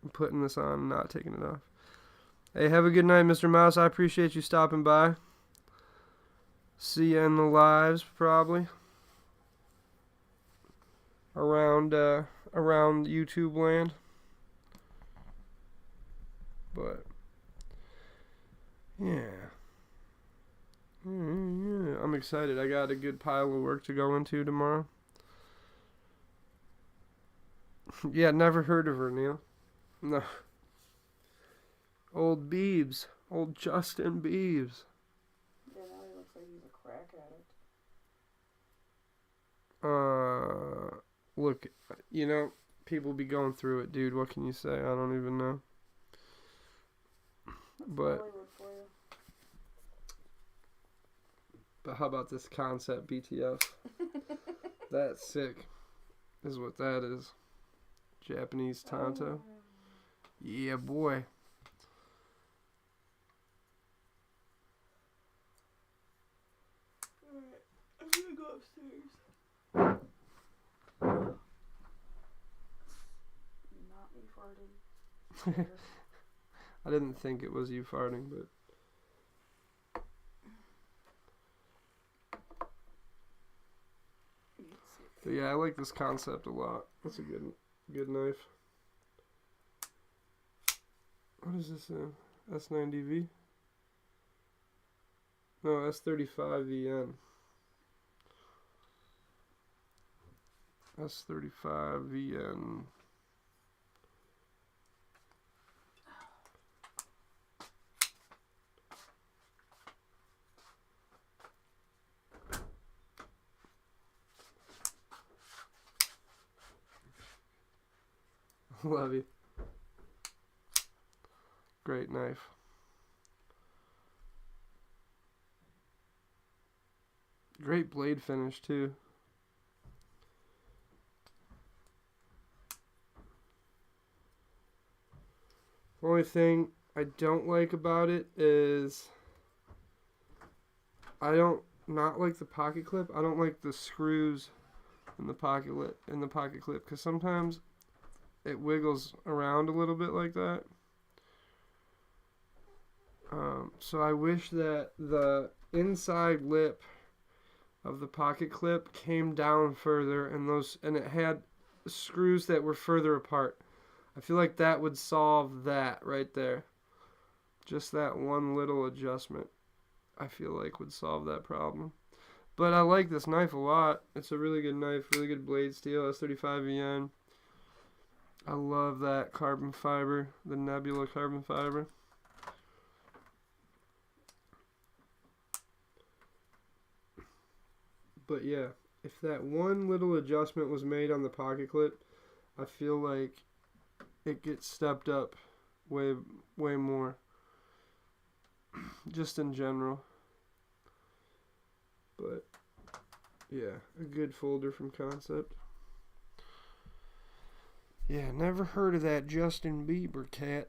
I'm putting this on and not taking it off. Hey, have a good night, Mr. Mouse. I appreciate you stopping by. See you in the lives, probably. Around YouTube land. But, yeah. Yeah, I'm excited. I got a good pile of work to go into tomorrow. Yeah, never heard of her, Neil. No. Old Biebs. Old Justin Biebs. Yeah, now he looks like he's a crack addict. Look, people be going through it, dude. What can you say? I don't even know. But how about this concept BTS? That's sick. Is what that is. Japanese Tonto. Yeah, boy. Alright, I'm gonna go upstairs. Not me farting. I didn't think it was you farting, but yeah, I like this concept a lot. That's a good knife. What is this in? S90V? No, S35VN. S35VN. Love you. Great knife. Great blade finish too. Only thing I don't like about it is I don't not like the pocket clip. I don't like the screws in the pocket clip because sometimes it wiggles around a little bit like that. So I wish that the inside lip of the pocket clip came down further and it had screws that were further apart. I feel like that would solve that right there. Just that one little adjustment I feel like would solve that problem. But I like this knife a lot. It's a really good knife, really good blade steel, S35VN. I love that carbon fiber, the Nebula carbon fiber. But yeah, if that one little adjustment was made on the pocket clip, I feel like it gets stepped up way more. Just in general. But yeah, a good folder from Concept. Yeah, never heard of that Justin Bieber cat.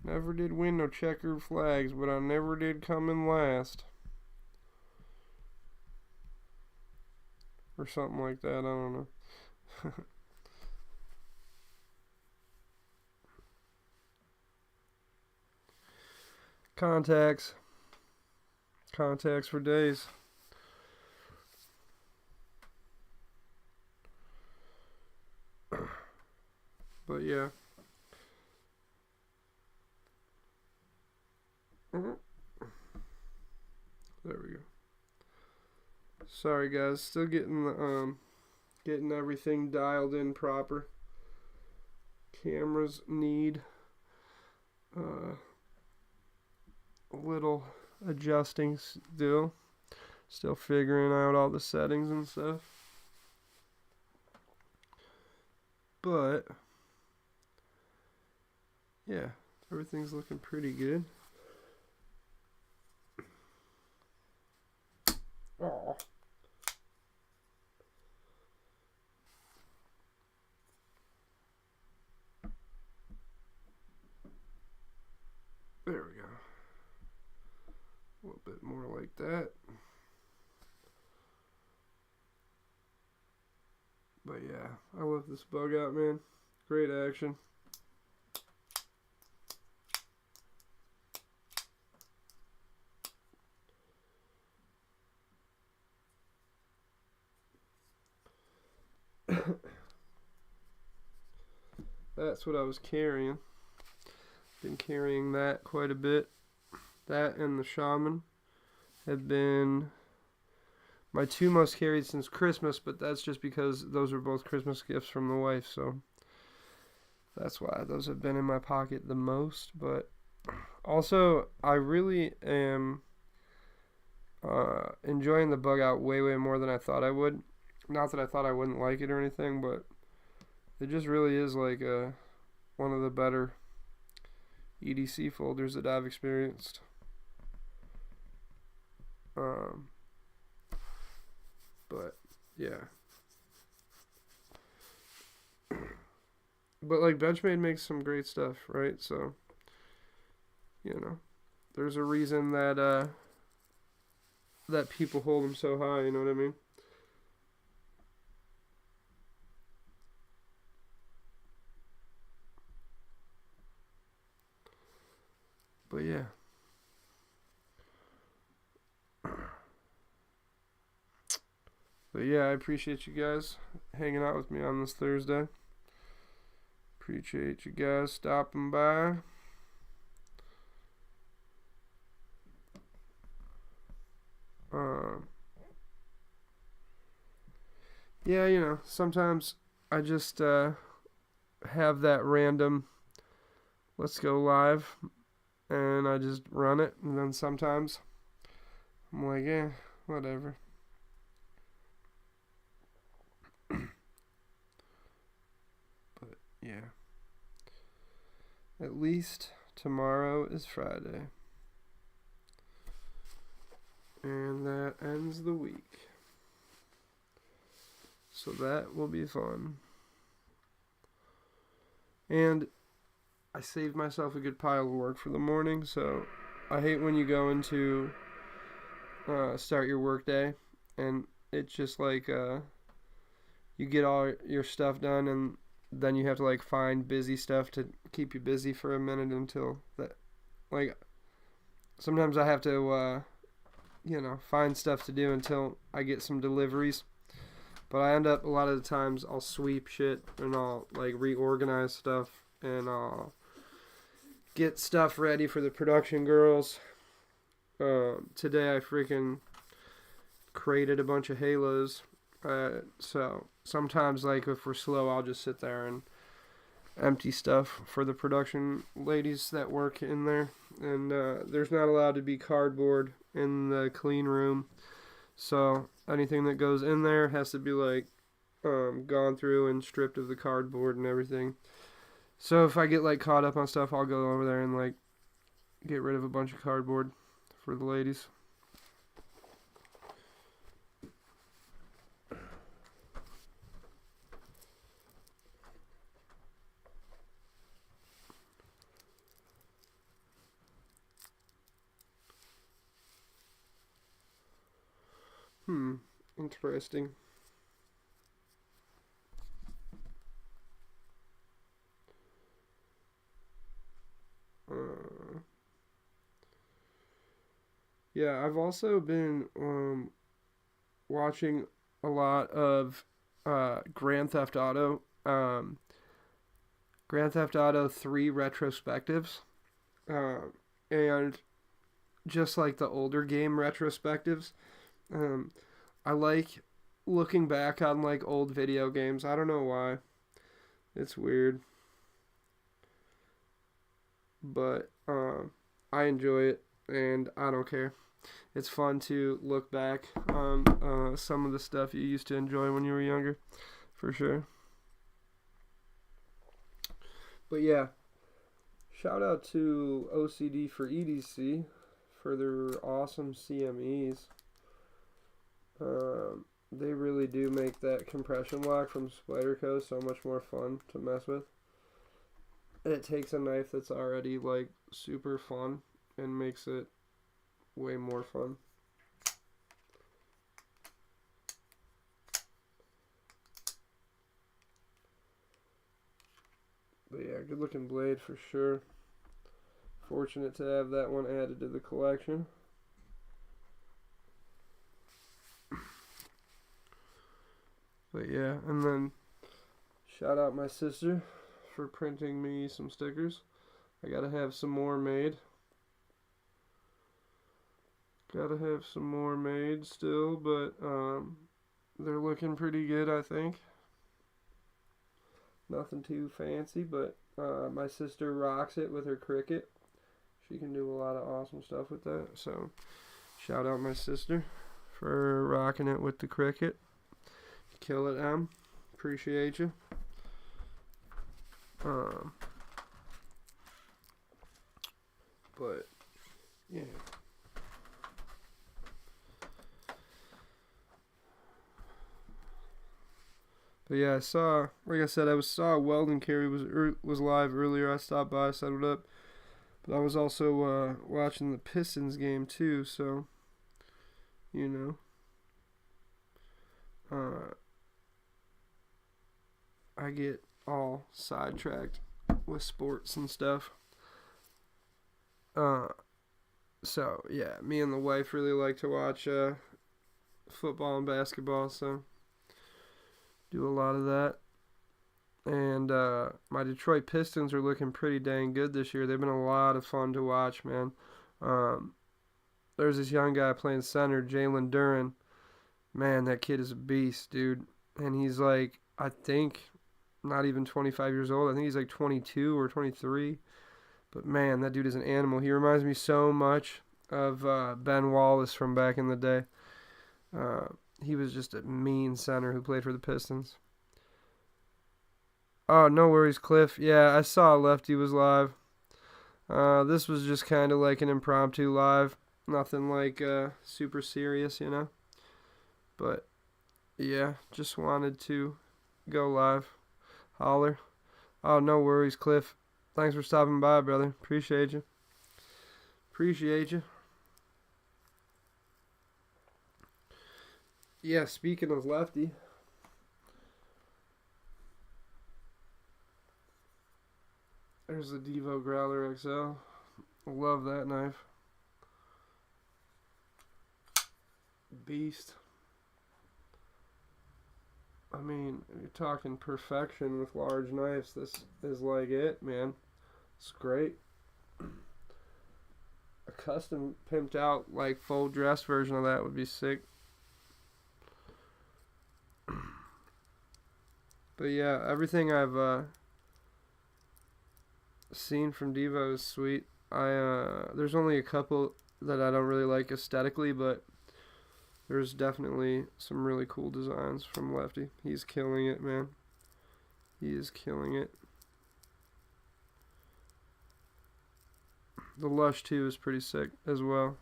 Never did win no checkered flags, but I never did come in last. Or something like that, I don't know. Contacts for days. But yeah. There we go. Sorry guys, still getting the getting everything dialed in proper. Cameras need a little adjusting still figuring out all the settings and stuff, but yeah, everything's looking pretty good. Oh, there we go. A little bit more like that. But yeah, I love this bug out, man. Great action. That's what I was carrying. Been carrying that quite a bit. That and the Shaman have been my two most carried since Christmas, but that's just because those were both Christmas gifts from the wife, so that's why those have been in my pocket the most. But also, I really am enjoying the bug out way more than I thought I would. Not that I thought I wouldn't like it or anything, but it just really is like one of the better EDC folders that I've experienced. But yeah, But like Benchmade makes some great stuff, right? So, there's a reason that people hold them so high. You know what I mean? But yeah. But yeah, I appreciate you guys hanging out with me on this Thursday. Appreciate you guys stopping by. Yeah, sometimes I just have that random let's go live and I just run it, and then sometimes I'm like, whatever. But yeah. At least tomorrow is Friday. And that ends the week. So that will be fun. And I saved myself a good pile of work for the morning, so I hate when you go into start your work day and it's just like you get all your stuff done and then you have to like find busy stuff to keep you busy for a minute until that, like, sometimes I have to find stuff to do until I get some deliveries. But I end up, a lot of the times, I'll sweep shit and I'll like reorganize stuff and I'll get stuff ready for the production girls. Today I freaking created a bunch of halos. So sometimes, like, if we're slow, I'll just sit there and empty stuff for the production ladies that work in there. And there's not allowed to be cardboard in the clean room. So anything that goes in there has to be like gone through and stripped of the cardboard and everything. So if I get like caught up on stuff, I'll go over there and like get rid of a bunch of cardboard for the ladies. Interesting. Yeah, I've also been watching a lot of Grand Theft Auto, Grand Theft Auto 3 retrospectives, and just like the older game retrospectives. I like looking back on like old video games. I don't know why. It's weird. But I enjoy it and I don't care. It's fun to look back on some of the stuff you used to enjoy when you were younger, for sure. But yeah, shout out to OCD for EDC for their awesome CMEs. They really do make that compression lock from Spyderco so much more fun to mess with. It takes a knife that's already like super fun and makes it way more fun. But yeah, good looking blade for sure. Fortunate to have that one added to the collection. But yeah, and then shout out my sister for printing me some stickers. I gotta have some more made. Gotta have some more made still, but they're looking pretty good, I think. Nothing too fancy, but my sister rocks it with her Cricut. She can do a lot of awesome stuff with that. So shout out my sister for rocking it with the Cricut. Kill it, Em. Appreciate you. But yeah. But yeah, like I said, saw Weldon Carey was live earlier. I stopped by, set it up. But I was also watching the Pistons game too, so you know, I get all sidetracked with sports and stuff. So yeah, me and the wife really like to watch football and basketball, so do a lot of that. And my Detroit Pistons are looking pretty dang good this year. They've been a lot of fun to watch, man. There's this young guy playing center, Jalen Duren. Man, that kid is a beast, dude. And he's like, I think, not even 25 years old. I think he's like 22 or 23. But man, that dude is an animal. He reminds me so much of Ben Wallace from back in the day. He was just a mean center who played for the Pistons. Oh, no worries, Cliff. Yeah, I saw Lefty was live. This was just kind of like an impromptu live. Nothing like super serious, you know. But, yeah, just wanted to go live. Holler. Oh, no worries, Cliff. Thanks for stopping by, brother. Appreciate you. Yeah, speaking of Lefty. There's the Devo Growler XL. Love that knife. Beast. I mean, you're talking perfection with large knives. This is like it, man. It's great. A custom pimped out, like, full dress version of that would be sick. But yeah, everything I've seen from Devo is sweet. There's only a couple that I don't really like aesthetically, but there's definitely some really cool designs from Lefty. He's killing it, man. He is killing it. The Lush 2 is pretty sick as well.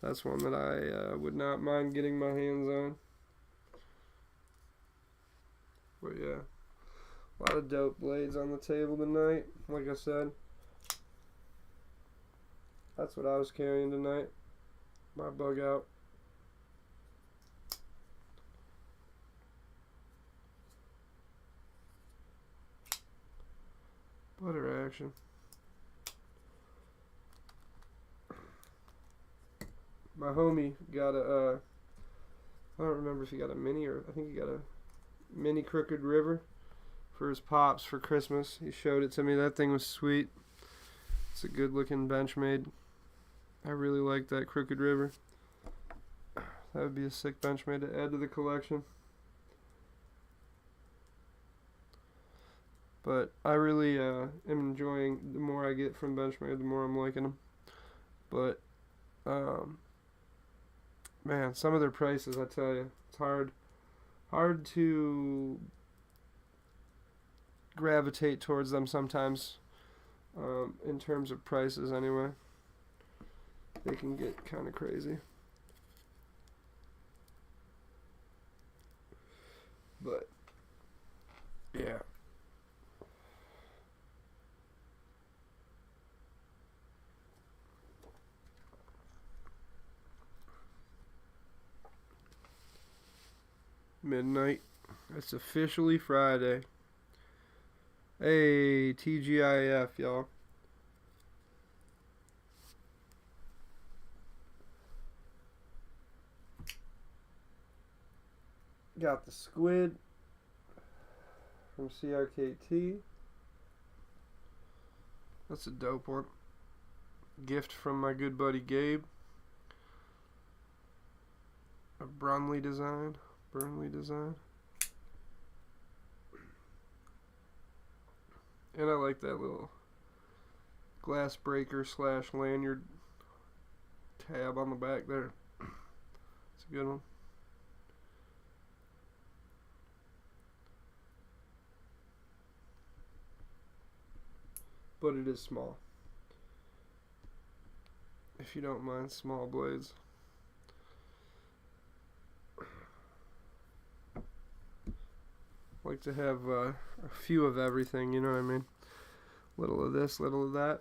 That's one that I would not mind getting my hands on. But yeah, a lot of dope blades on the table tonight. Like I said, that's what I was carrying tonight. My bug out. Butter action. My homie got a, I don't remember if he got a mini or, I think he got a mini Crooked River for his pops for Christmas. He showed it to me. That thing was sweet. It's a good looking Benchmade. I really like that Crooked River. That would be a sick Benchmade to add to the collection. But I really am enjoying, the more I get from Benchmade, the more I'm liking them. But man, some of their prices, I tell you, it's hard to gravitate towards them sometimes, in terms of prices anyway. They can get kind of crazy. But yeah. Midnight. It's officially Friday. Hey, TGIF, y'all. Got the squid from CRKT. That's a dope one. Gift from my good buddy Gabe. A Burnley design. And I like that little glass breaker / lanyard tab on the back there. It's a good one. But it is small. If you don't mind small blades. like to have a few of everything, you know what I mean? Little of this, little of that.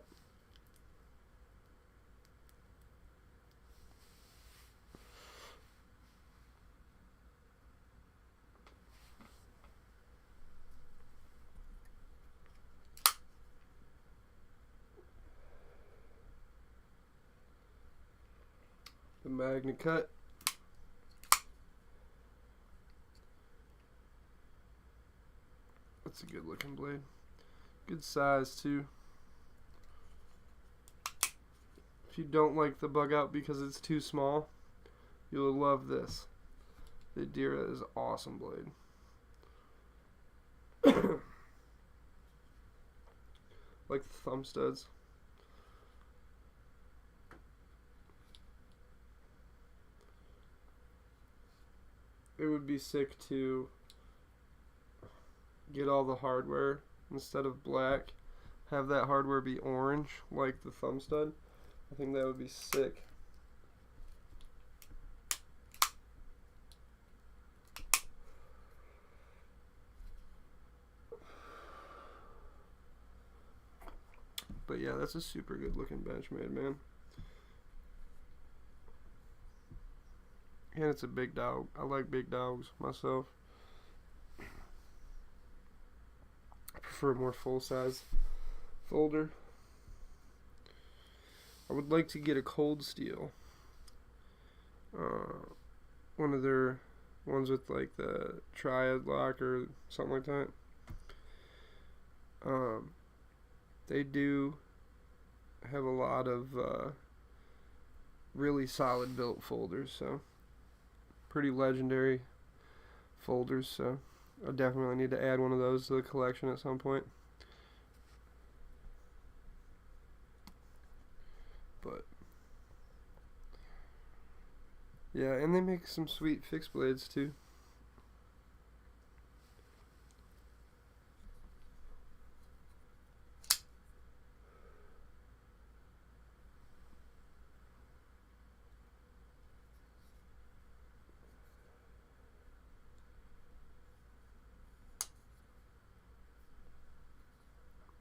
The Magna Cut. That's a good looking blade. Good size too. If you don't like the bug out because it's too small, you'll love this. The Dira is an awesome blade. Like the thumb studs. It would be sick to get all the hardware instead of black, have that hardware be orange like the thumb stud. I think that would be sick. But yeah, that's a super good looking Benchmade, man. And it's a big dog. I like big dogs myself. I prefer a more full size folder. I would like to get a Cold Steel. One of their ones with like the Triad lock or something like that. They do have a lot of really solid built folders, so pretty legendary folders, so I definitely need to add one of those to the collection at some point. But yeah, and they make some sweet fixed blades too.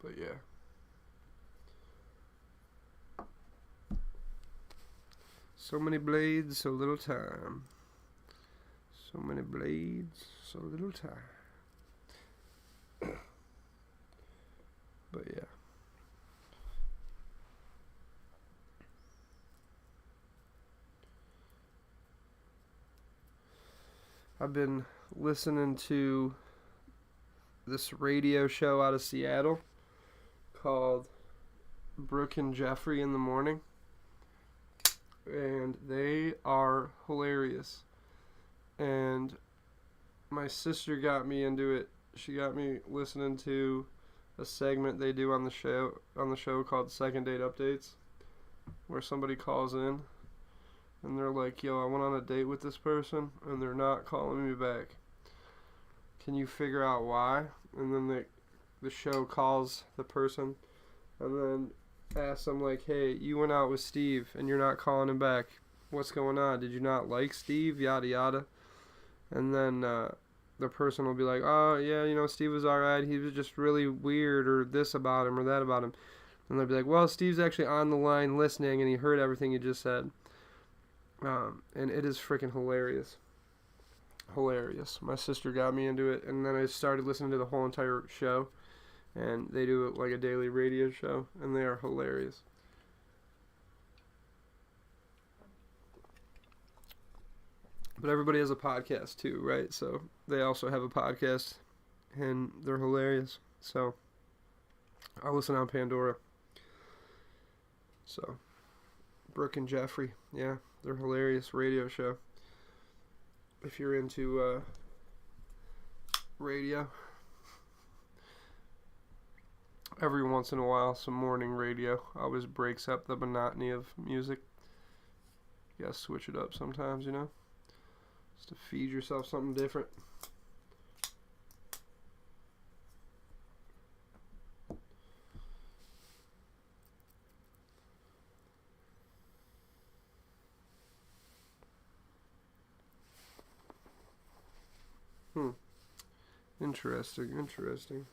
But yeah. So many blades, so little time. So many blades, so little time. But yeah. I've been listening to this radio show out of Seattle called Brooke and Jeffrey in the Morning, and they are hilarious. And my sister got me into it. She got me listening to a segment they do on the show called Second Date Updates, where somebody calls in and they're like, yo, I went on a date with this person and they're not calling me back. Can you figure out why? And then the show calls the person and then asks them like, hey, you went out with Steve and you're not calling him back. What's going on? Did you not like Steve? Yada yada. And then the person will be like, oh yeah, you know, Steve was alright. He was just really weird, or this about him or that about him. And they'll be like, well, Steve's actually on the line listening and he heard everything you just said. And it is freaking hilarious. Hilarious. My sister got me into it, and then I started listening to the whole entire show. And they do it like a daily radio show, and they are hilarious. But everybody has a podcast too, right? So they also have a podcast, and they're hilarious. So I listen on Pandora. So Brooke and Jeffrey, yeah, they're hilarious radio show. If you're into radio, every once in a while, some morning radio always breaks up the monotony of music. You gotta switch it up sometimes, you know, just to feed yourself something different. Interesting, interesting.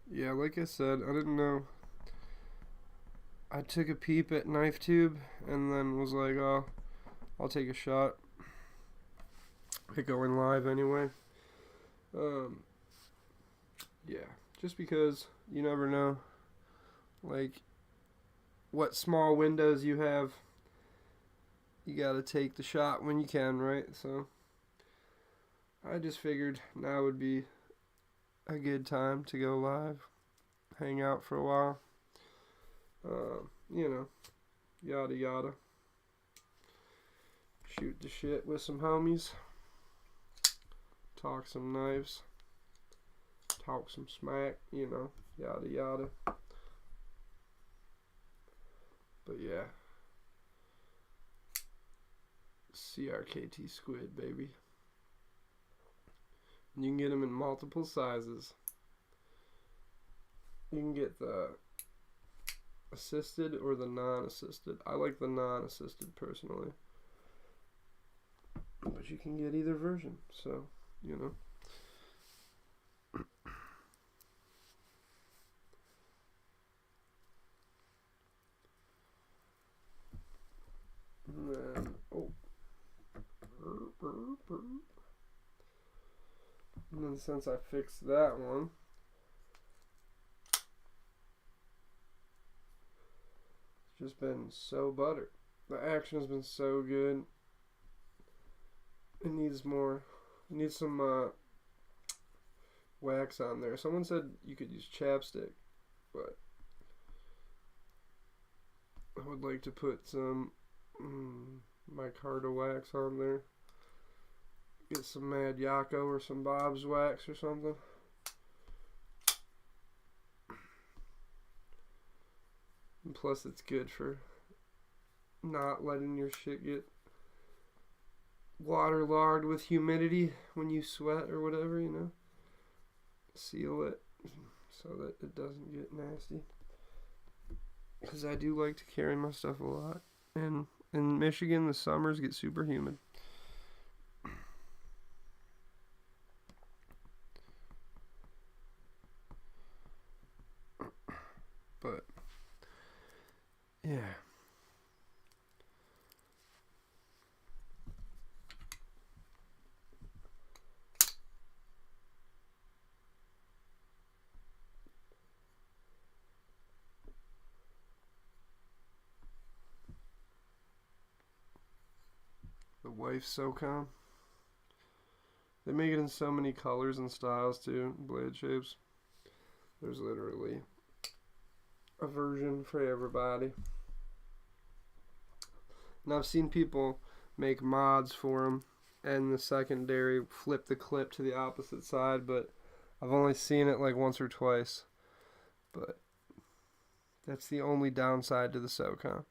Yeah, like I said, I didn't know. I took a peep at Knife Tube and then was like, oh, I'll take a shot at going live anyway. Yeah, just because you never know, like, what small windows you have. You gotta take the shot when you can, right? So, I just figured now would be a good time to go live, hang out for a while. You know, yada yada. Shoot the shit with some homies. Talk some knives. Talk some smack, you know, yada yada. But yeah. CRKT squid, baby. And you can get them in multiple sizes. You can get the assisted or the non-assisted. I like the non-assisted personally. But you can get either version, so, you know. And then, oh. And then since I fixed that one, it's just been so buttered. The action has been so good. It needs more. It needs some wax on there. Someone said you could use chapstick, but I would like to put some micarta wax on there. Get some Mad Yako or some Bob's wax or something. And plus it's good for not letting your shit get waterlogged with humidity when you sweat or whatever, you know. Seal it so that it doesn't get nasty. Because I do like to carry my stuff a lot. And in Michigan, the summers get super humid. But, yeah. The Wife SoCom. They make it in so many colors and styles too, blade shapes. There's literally a version for everybody. And I've seen people make mods for them and the secondary flip the clip to the opposite side, but I've only seen it like once or twice. But that's the only downside to the SoCom.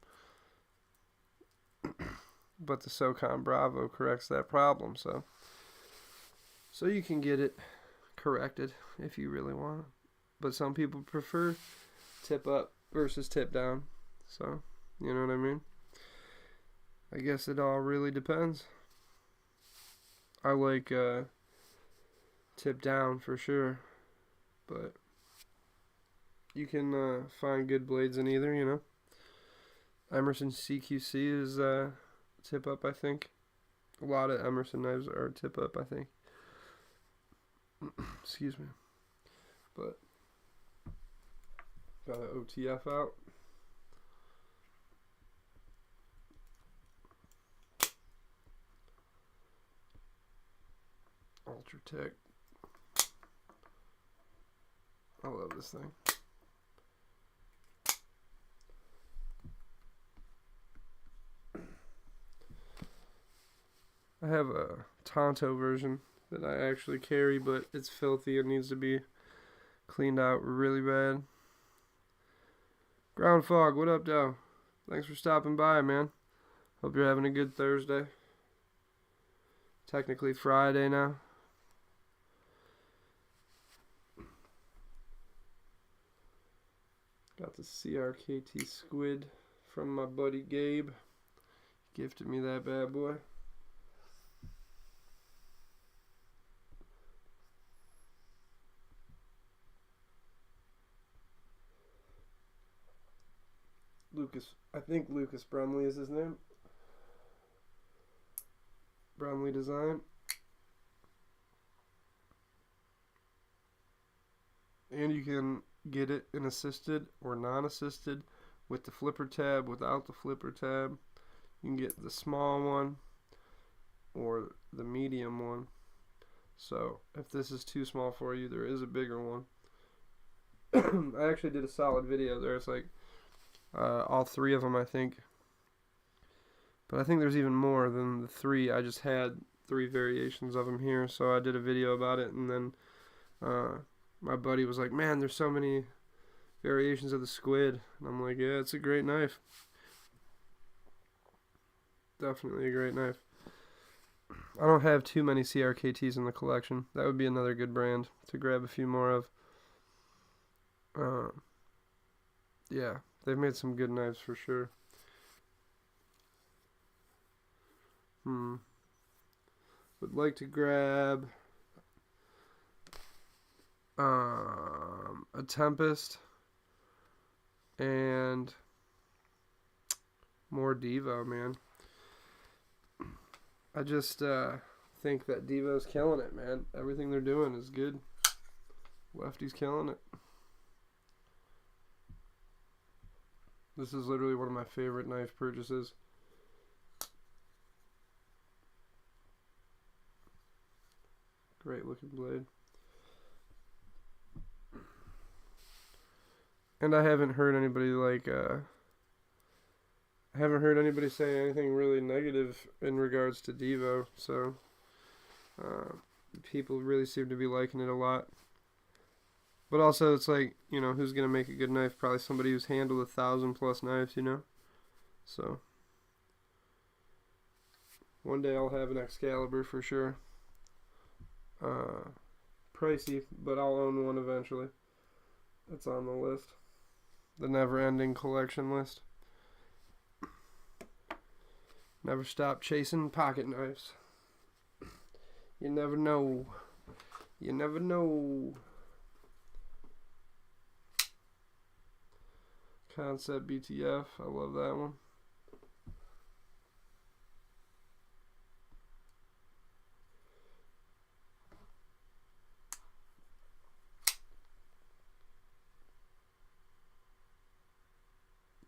But the SoCom Bravo corrects that problem, so you can get it corrected if you really want it. But some people prefer tip up versus tip down, so you know what I mean. I guess it all really depends. I like tip down for sure, but you can find good blades in either, you know. Emerson CQC is tip up, I think. A lot of Emerson knives are tip up, I think. Excuse me. But got an OTF out. Ultratech. I love this thing. I have a Tonto version that I actually carry, but it's filthy and needs to be cleaned out really bad. Ground Fog, what up, Dow? Thanks for stopping by, man. Hope you're having a good Thursday. Technically Friday now. Got the CRKT squid from my buddy Gabe. Gifted me that bad boy. I think Lucas Brumley is his name. Brumley Design. And you can get it in assisted or non-assisted, with the flipper tab, without the flipper tab. You can get the small one or the medium one. So if this is too small for you, there is a bigger one. I actually did a solid video there. It's like all three of them, I think. But I think there's even more than the three. I just had 3 variations of them here, so I did a video about it, and then my buddy was like, man, there's so many variations of the squid. And I'm like, yeah, it's a great knife. Definitely a great knife. I don't have too many CRKTs in the collection. That would be another good brand to grab a few more of. Yeah, they've made some good knives for sure. Would like to grab a Tempest and more Devo, man. I just think that Devo's killing it, man. Everything they're doing is good. Lefty's killing it. This is literally one of my favorite knife purchases. Great looking blade. And I haven't heard anybody I haven't heard anybody say anything really negative in regards to Devo, so people really seem to be liking it a lot. But also, it's like, you know, who's gonna make a good knife? Probably somebody who's handled 1,000+ knives, you know. So one day I'll have an Excalibur for sure. Pricey, but I'll own one eventually. That's on the list. The never-ending collection list. Never stop chasing pocket knives. You never know. You never know. Concept BTF. I love that one.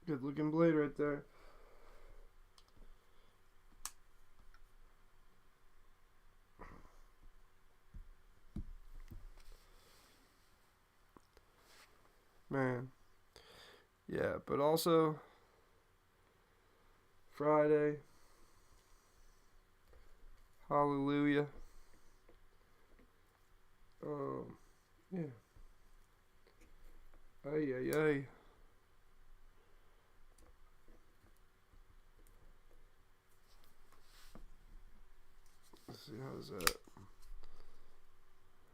Good looking blade right there. Man. Yeah, but also Friday. Hallelujah. Yeah. Ay, ay, ay. Let's see, how's that?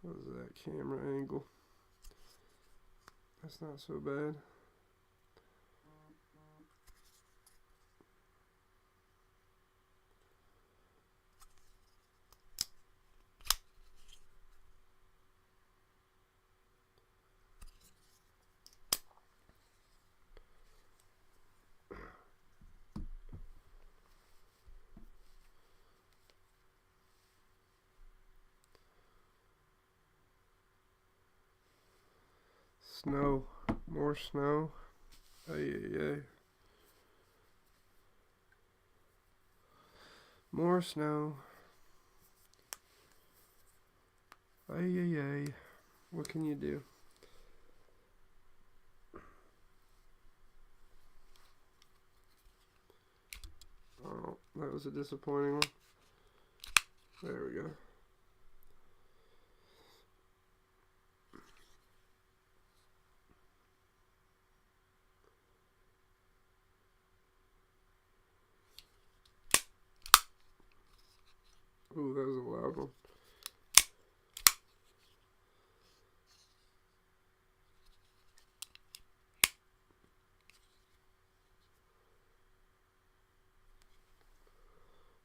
How's that camera angle? That's not so bad. Snow. More snow. Ay, ay, ay. More snow. Ay, ay, ay. What can you do? Oh, that was a disappointing one. There we go. Ooh, that was a loud one.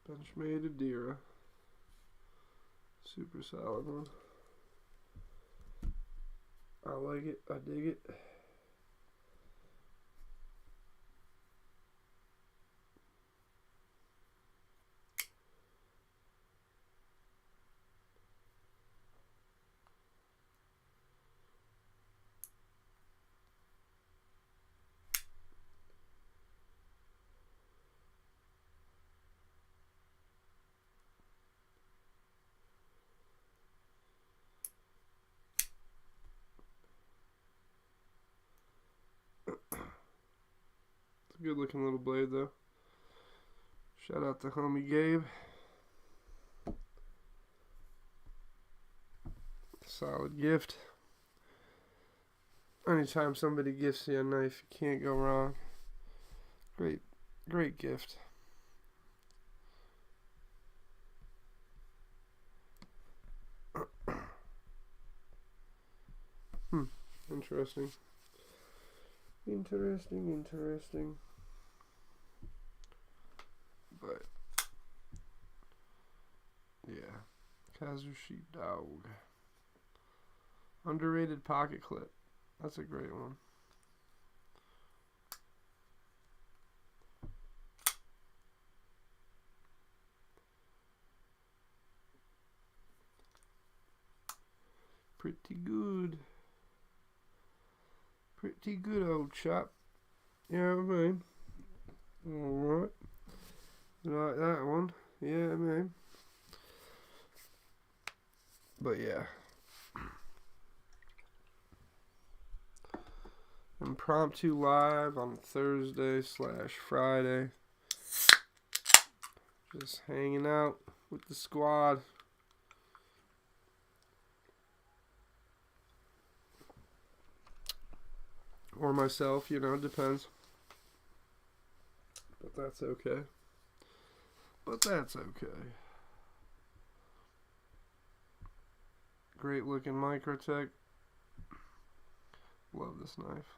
Benchmade Adira. Super solid one. I like it. I dig it. It's a good looking little blade though. Shout out to homie Gabe. Solid gift. Anytime somebody gifts you a knife, you can't go wrong. Great gift. Interesting. Interesting. But yeah, Kazushi Dog. Underrated pocket clip. That's a great one. Pretty good. Pretty good, old chap. Yeah, I mean. Alright. Like that one. Yeah, I mean. But yeah. Impromptu live on Thursday/Friday. Just hanging out with the squad. Or myself, you know, it depends. But that's okay. Great looking Microtech. Love this knife.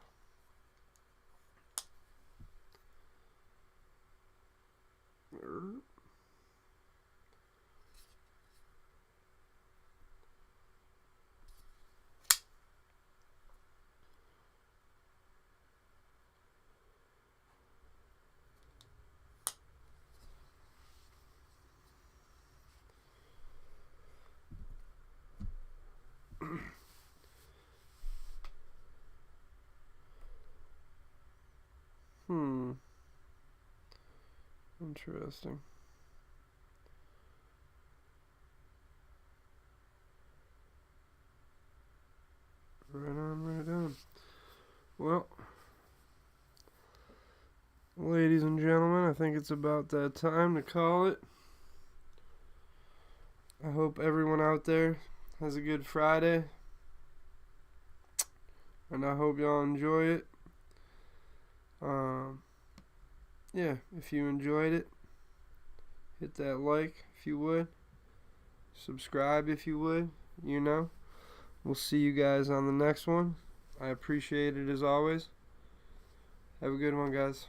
Interesting. Right on. Well, ladies and gentlemen, I think it's about that time to call it. I hope everyone out there has a good Friday. And I hope y'all enjoy it. Yeah, if you enjoyed it, hit that like if you would. Subscribe if you would, you know. We'll see you guys on the next one. I appreciate it as always. Have a good one, guys.